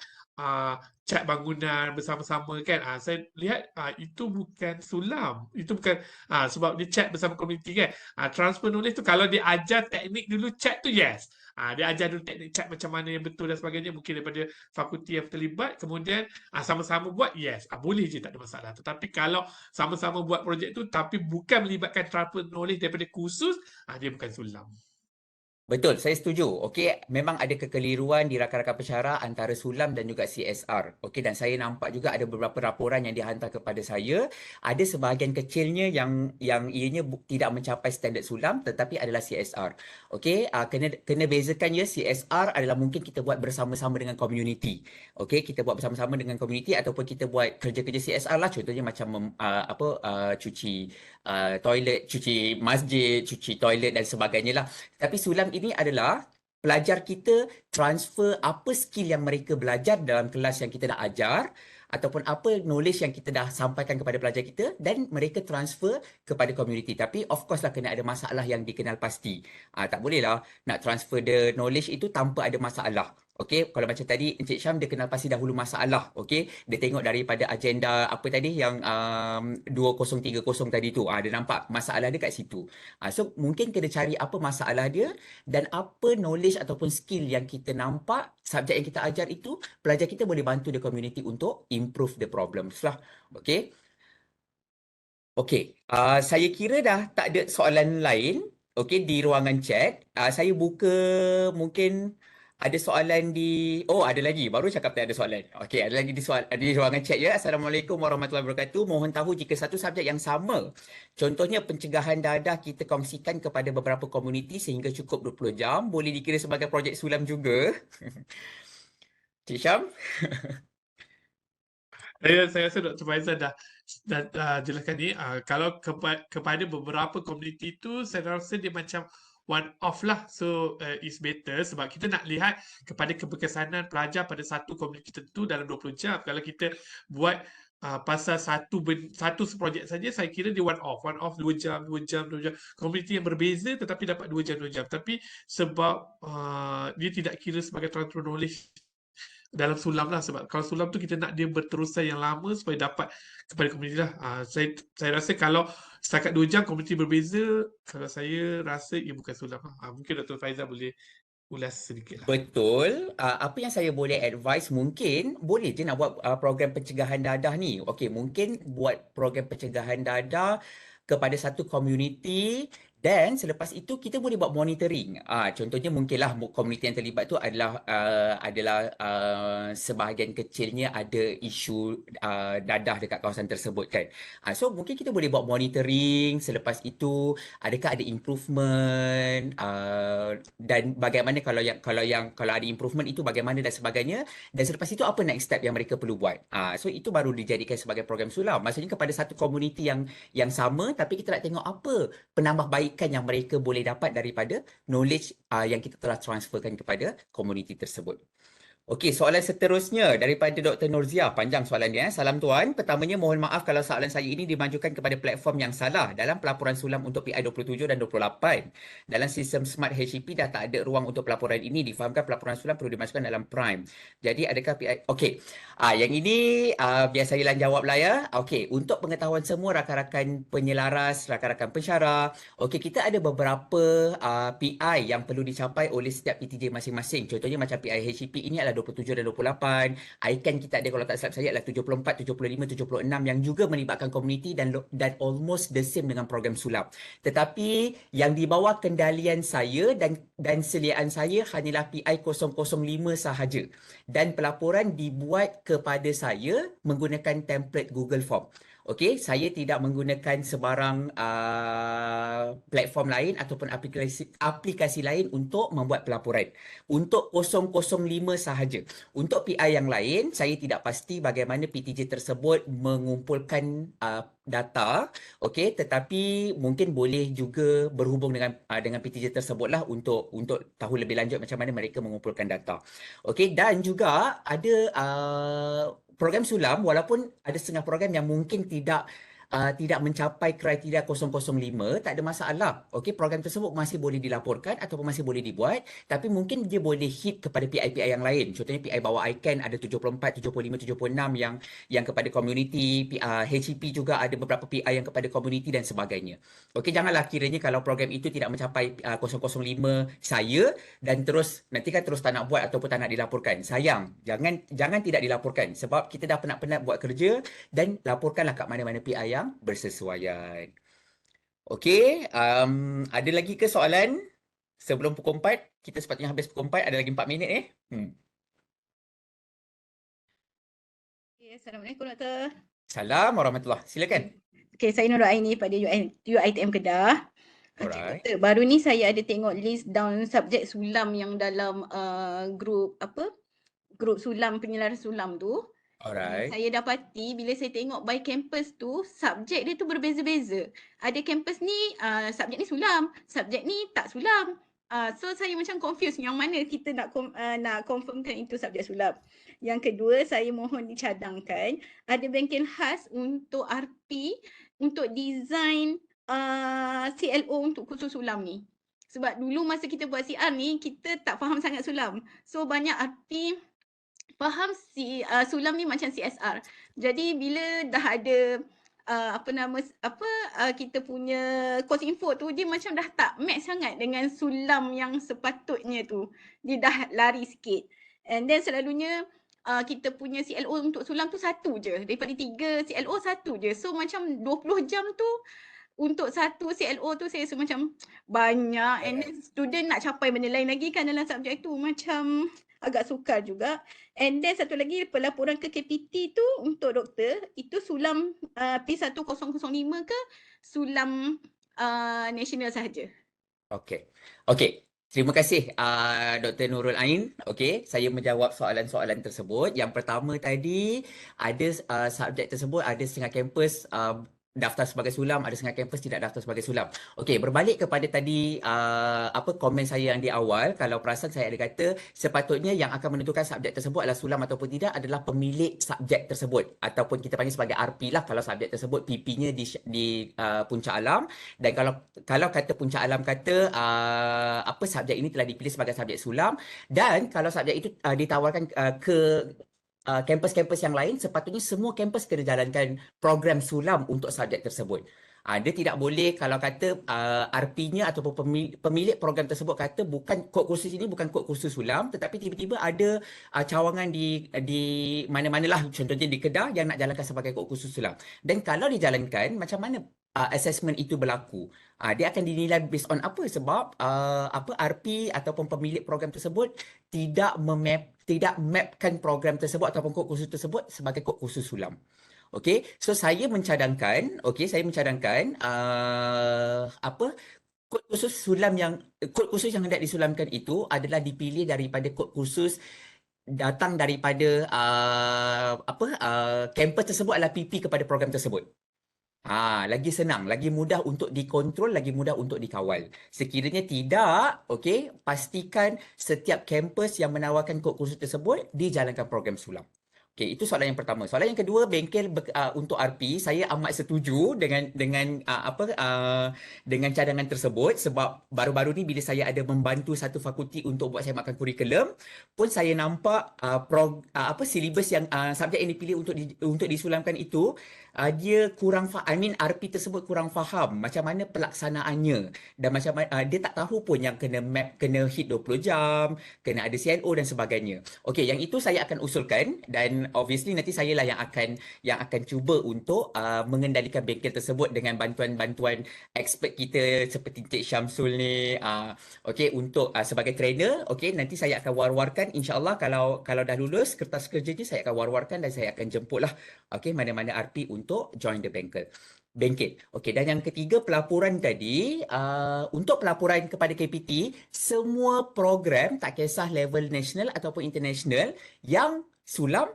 cat bangunan bersama-sama kan. Saya lihat itu bukan sulam. Itu bukan sebab dia cat bersama komuniti kan. Transfer knowledge tu kalau dia ajar teknik dulu cat tu yes. Dia ajar dulu teknik cat macam mana yang betul dan sebagainya, mungkin daripada fakulti yang terlibat, kemudian sama-sama buat yes. Boleh je, tak ada masalah. Tetapi kalau sama-sama buat projek tu tapi bukan melibatkan transfer knowledge daripada kursus, dia bukan sulam. Betul, saya setuju. Okey, memang ada kekeliruan di rakan-rakan pensyarah antara Sulam dan juga CSR. Okey, dan saya nampak juga ada beberapa laporan yang dihantar kepada saya. Ada sebahagian kecilnya yang ianya tidak mencapai standard Sulam tetapi adalah CSR. Okey, kena bezakan ya, CSR adalah mungkin kita buat bersama-sama dengan community. Okey, kita buat bersama-sama dengan community ataupun kita buat kerja-kerja CSR lah, contohnya macam cuci toilet, cuci masjid, cuci toilet dan sebagainya lah. Tapi Sulam ini adalah pelajar kita transfer apa skill yang mereka belajar dalam kelas yang kita dah ajar ataupun apa knowledge yang kita dah sampaikan kepada pelajar kita dan mereka transfer kepada community. Tapi of course lah kena ada masalah yang dikenal pasti. Tak boleh lah nak transfer the knowledge itu tanpa ada masalah. Okey, kalau macam tadi Encik Syam dia kenal pasti dahulu masalah. Okey, dia tengok daripada agenda apa tadi yang 2030 tadi tu. Dia nampak masalah dia kat situ. So mungkin kena cari apa masalah dia dan apa knowledge ataupun skill yang kita nampak subjek yang kita ajar itu pelajar kita boleh bantu the community untuk improve the problems lah. Okey. Okey, saya kira dah tak ada soalan lain. Okey, di ruangan chat. Saya buka mungkin ada soalan di... Oh, ada lagi. Baru cakap tak ada soalan. Okey, ada lagi di ruangan chat ya. Assalamualaikum warahmatullahi wabarakatuh. Mohon tahu jika satu subjek yang sama. Contohnya pencegahan dadah kita kongsikan kepada beberapa komuniti sehingga cukup 20 jam. Boleh dikira sebagai projek Sulam juga. Cik Syam? Saya rasa Dr. Faizal dah jelaskan ni. Kalau kepada beberapa komuniti itu, saya rasa dia macam one off lah. So, it's better sebab kita nak lihat kepada keberkesanan pelajar pada satu komuniti tertentu dalam 20 jam. Kalau kita buat pasal satu projek saja, saya kira dia one off 2 jam, 2 jam, 2 jam. Komuniti yang berbeza tetapi dapat 2 jam, 2 jam. Tapi sebab dia tidak kira sebagai transfer knowledge dalam Sulam lah, sebab kalau Sulam tu kita nak dia berterusan yang lama supaya dapat kepada komuniti lah. Saya rasa kalau setakat 2 jam komuniti berbeza, kalau saya rasa ia bukan Sulam lah. Mungkin Dr. Faizal boleh ulas sedikit lah. Betul. Apa yang saya boleh advise, mungkin boleh je nak buat program pencegahan dadah ni. Okey, mungkin buat program pencegahan dadah kepada satu community dan selepas itu kita boleh buat monitoring. Contohnya mungkinlah komuniti yang terlibat tu adalah sebahagian kecilnya ada isu dadah dekat kawasan tersebut kan. So mungkin kita boleh buat monitoring, selepas itu adakah ada improvement dan bagaimana kalau ada improvement itu bagaimana dan sebagainya, dan selepas itu apa next step yang mereka perlu buat. So itu baru dijadikan sebagai program Sulam. Maksudnya kepada satu komuniti yang sama, tapi kita nak tengok apa penambahbaikan yang mereka boleh dapat daripada knowledge yang kita telah transferkan kepada komuniti tersebut. Okey, soalan seterusnya daripada Dr. Nurzia. Panjang soalan dia. Salam Tuan. Pertamanya mohon maaf kalau soalan saya ini dimajukan kepada platform yang salah dalam pelaporan Sulam untuk PI 27 dan 28. Dalam sistem Smart HCP dah tak ada ruang untuk pelaporan ini. Difahamkan pelaporan Sulam perlu dimasukkan dalam Prime. Jadi adakah PI... Okey, yang ini biar saya jawab lah ya. Okey, untuk pengetahuan semua rakan-rakan penyelaras, rakan-rakan pensyarah. Okey, kita ada beberapa PI yang perlu dicapai oleh setiap PTJ masing-masing. Contohnya macam PI HCP ini adalah 27 dan 28. ICAN kita ada kalau tak silap saya adalah 74, 75, 76 yang juga melibatkan komuniti dan almost the same dengan program Sulam. Tetapi yang di bawah kendalian saya dan seliaan saya hanyalah PI 005 sahaja. Dan pelaporan dibuat kepada saya menggunakan template Google Form. Okey, saya tidak menggunakan sebarang platform lain ataupun aplikasi lain untuk membuat pelaporan. Untuk 005 sahaja. Untuk PI yang lain, saya tidak pasti bagaimana PTJ tersebut mengumpulkan data, okey, tetapi mungkin boleh juga berhubung dengan PTJ tersebutlah untuk tahu lebih lanjut macam mana mereka mengumpulkan data. Okey, dan juga ada program Sulam, walaupun ada setengah program yang mungkin tidak mencapai kriteria 005, tak ada masalah. Okey, program tersebut masih boleh dilaporkan ataupun masih boleh dibuat, tapi mungkin dia boleh hit kepada PI-PI yang lain. Contohnya PI bawah ICAN ada 74, 75, 76 yang kepada community, HCP juga ada beberapa PI yang kepada community dan sebagainya. Okey, janganlah kiranya kalau program itu tidak mencapai 005 saya dan terus nanti kan terus tak nak buat ataupun tak nak dilaporkan. Sayang, jangan tidak dilaporkan sebab kita dah penat-penat buat kerja, dan laporkanlah kat mana-mana PI yang bersesuaian. Okey, ada lagi ke soalan? sebelum pukul 4, kita sepatutnya habis pukul 4, ada lagi 4 minit eh. Okay, Assalamualaikum Doktor. Salam warahmatullahi. Silakan. Okay, saya Nurul Aini pada UiTM Kedah. Okay, Alright. Doktor, baru ni saya ada tengok list down subjek sulam yang dalam grup sulam penyelaras sulam tu. Alright. Saya dapati bila saya tengok by campus tu, subjek dia tu berbeza-beza. Ada campus ni subjek ni sulam, subjek ni tak sulam. So saya macam confused yang mana kita nak confirmkan itu subjek sulam. Yang kedua, saya mohon dicadangkan ada bengkel khas untuk RP untuk design CLO untuk khusus sulam ni. Sebab dulu masa kita buat CR ni, kita tak faham sangat sulam. So banyak RP faham sulam ni macam CSR. Jadi bila dah ada kita punya course info tu, dia macam dah tak match sangat dengan sulam yang sepatutnya tu. Dia dah lari sikit. And then selalunya kita punya CLO untuk sulam tu satu je. Daripada 3 CLO satu je. So macam 20 jam tu untuk satu CLO tu saya rasa macam banyak, and then student nak capai benda lain lagi kan dalam subjek tu, macam agak sukar juga. And then satu lagi, pelaporan ke KPT tu untuk doktor, itu sulam P1005 ke sulam nasional sahaja? Okey. Okey. Terima kasih Dr. Nurul Ain. Okey, saya menjawab soalan-soalan tersebut. Yang pertama tadi, ada subjek tersebut ada setengah kampus daftar sebagai sulam, ada setengah kampus tidak daftar sebagai sulam. Okey, berbalik kepada tadi komen saya yang di awal, kalau perasan saya ada kata sepatutnya yang akan menentukan subjek tersebut adalah sulam ataupun tidak adalah pemilik subjek tersebut, ataupun kita panggil sebagai RP lah kalau subjek tersebut PP-nya di Puncak Alam. Dan kalau kata Puncak Alam kata subjek ini telah dipilih sebagai subjek sulam, dan kalau subjek itu ditawarkan ke kampus-kampus yang lain, sepatutnya semua kampus kena jalankan program sulam untuk subjek tersebut. Dia tidak boleh kalau kata RP-nya ataupun pemilik program tersebut kata bukan kod kursus ini bukan kod kursus sulam, tetapi tiba-tiba ada cawangan di mana-manalah, contohnya di Kedah yang nak jalankan sebagai kod kursus sulam. Dan kalau dijalankan, macam mana assessment itu berlaku? Dia akan dinilai based on apa? Sebab RP ataupun pemilik program tersebut tidak mapkan program tersebut ataupun kod kursus tersebut sebagai kod kursus sulam. Okey, so saya mencadangkan kod kursus yang hendak disulamkan itu adalah dipilih daripada kod kursus datang daripada kampus tersebut adalah PP kepada program tersebut. Lagi senang, lagi mudah untuk dikontrol, lagi mudah untuk dikawal. Sekiranya tidak, okey, pastikan setiap kampus yang menawarkan kod kursus tersebut dijalankan program sulam. Okey, itu soalan yang pertama. Soalan yang kedua, bengkel untuk RP, saya amat setuju dengan cadangan tersebut, sebab baru-baru ni bila saya ada membantu satu fakulti untuk buat sematkan kurikulum, pun saya nampak silibus yang subjek yang dipilih untuk disulamkan itu dia kurang RP tersebut kurang faham macam mana pelaksanaannya, dan macam dia tak tahu pun yang kena map, kena hit 20 jam, kena ada CNO dan sebagainya. Okey, yang itu saya akan usulkan, dan obviously nanti saya lah yang akan cuba untuk mengendalikan bengkel tersebut dengan bantuan-bantuan expert kita seperti Encik Syamsul ni. Okey, untuk sebagai trainer, okey, nanti saya akan war-warkan insya-Allah kalau dah lulus kertas kerjanya saya akan war-warkan dan saya akan jemputlah okey mana-mana RP untuk join the bengkel. Okey, dan yang ketiga, pelaporan tadi, untuk pelaporan kepada KPT, semua program tak kisah level nasional ataupun international yang sulam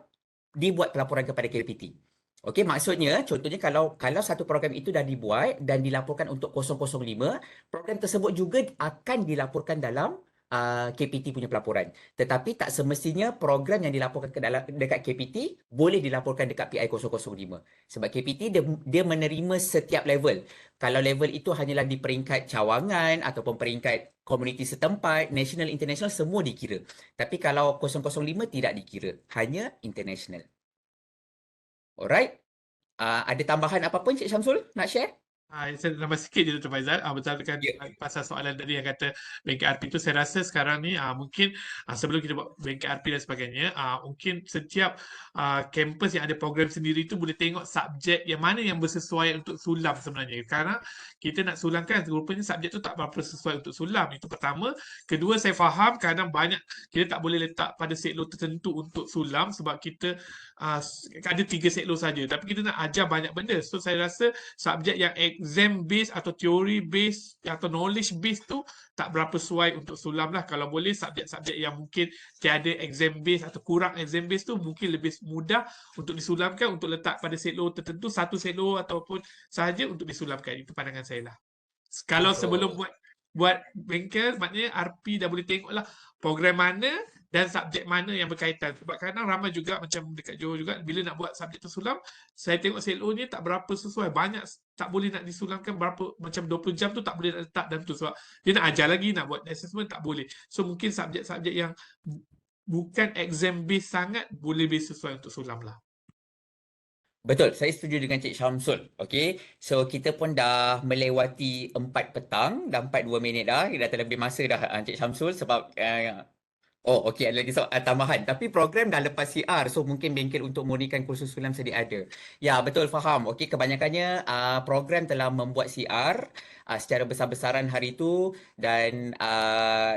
dibuat pelaporan kepada KPT. Okey, maksudnya contohnya kalau satu program itu dah dibuat dan dilaporkan untuk 005, program tersebut juga akan dilaporkan dalam KPT punya pelaporan. Tetapi tak semestinya program yang dilaporkan dekat KPT boleh dilaporkan dekat PI 005. Sebab KPT dia menerima setiap level. Kalau level itu hanyalah di peringkat cawangan ataupun peringkat komuniti setempat, national, international, semua dikira. Tapi kalau 005 tidak dikira, hanya international. Alright. Ada tambahan apa pun Cik Syamsul nak share? Saya tambah sikit je Dr. Faizal, berdasarkan Ya, pasal soalan tadi yang kata bengkel RP itu, saya rasa sekarang ni mungkin sebelum kita buat bengkel RP dan sebagainya, mungkin setiap kampus yang ada program sendiri itu boleh tengok subjek yang mana yang bersesuaian untuk sulam sebenarnya. Karena kita nak sulamkan, rupanya subjek tu tak berapa sesuai untuk sulam. Itu pertama. Kedua, saya faham kadang banyak kita tak boleh letak pada seklo tertentu untuk sulam sebab kita ada 3 seklo saja. Tapi kita nak ajar banyak benda. So saya rasa subjek yang exam based atau theory based atau knowledge based tu tak berapa sesuai untuk sulam lah. Kalau boleh subjek-subjek yang mungkin tiada exam based atau kurang exam based tu mungkin lebih mudah untuk disulamkan, untuk letak pada seklo tertentu, satu seklo ataupun sahaja untuk disulamkan. Itu pandangan saya lah. Kalau sebelum betul. buat bengkel, maknanya RP dah boleh tengok lah program mana dan subjek mana yang berkaitan. Sebab kadang ramai juga macam dekat Johor juga, bila nak buat subjek tersulam, saya tengok selo ni tak berapa sesuai. Banyak tak boleh nak disulamkan berapa, macam 20 jam tu tak boleh nak letak dalam tu. Sebab dia nak ajar lagi, nak buat assessment tak boleh. So mungkin subjek-subjek yang bukan exam based sangat boleh lebih sesuai untuk sulam lah. Betul, saya setuju dengan Cik Syamsul. Okey, so kita pun dah melewati 4 petang, dah 42 minit dah. Dah terlebih masa dah Cik Syamsul sebab oh, okey, ada lagi tambahan. Tapi program dah lepas CR, so mungkin bengkel untuk murnikan kursus sulam sedia ada. Ya, betul, faham. Okey, kebanyakannya program telah membuat CR secara besar-besaran hari itu dan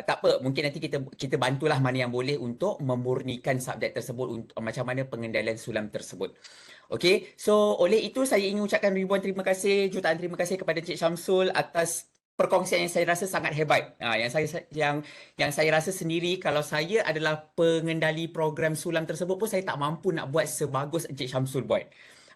tak apa, mungkin nanti kita bantulah mana yang boleh untuk memurnikan subjek tersebut untuk macam mana pengendalian sulam tersebut. Okey, so oleh itu saya ingin ucapkan ribuan terima kasih, jutaan terima kasih kepada Cik Syamsul atas perkongsian yang saya rasa sangat hebat. Yang saya rasa sendiri kalau saya adalah pengendali program sulam tersebut pun saya tak mampu nak buat sebagus Encik Syamsul buat.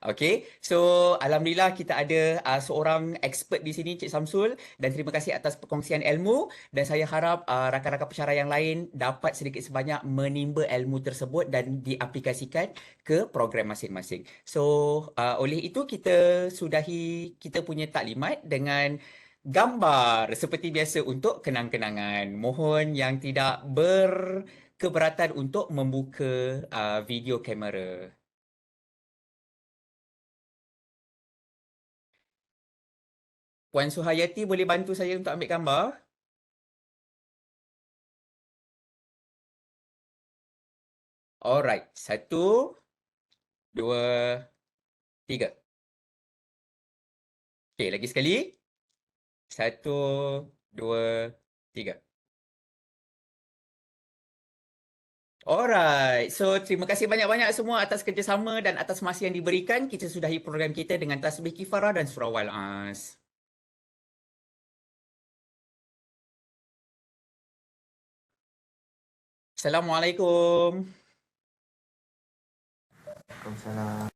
Okey, so alhamdulillah kita ada seorang expert di sini, Cik Syamsul, dan terima kasih atas perkongsian ilmu dan saya harap rakan-rakan pensyarah yang lain dapat sedikit sebanyak menimba ilmu tersebut dan diaplikasikan ke program masing-masing. So oleh itu kita sudahi kita punya taklimat dengan gambar seperti biasa untuk kenang-kenangan. Mohon yang tidak berkeberatan untuk membuka video kamera. Puan Suhayati boleh bantu saya untuk ambil gambar? Alright, 1, 2, 3. Okey, lagi sekali. 1, 2, 3. Alright, so terima kasih banyak-banyak semua atas kerjasama dan atas masa yang diberikan. Kita sudahi program kita dengan tasbih kifarah dan surah Wal-As. Assalamualaikum. Waalaikumsalam.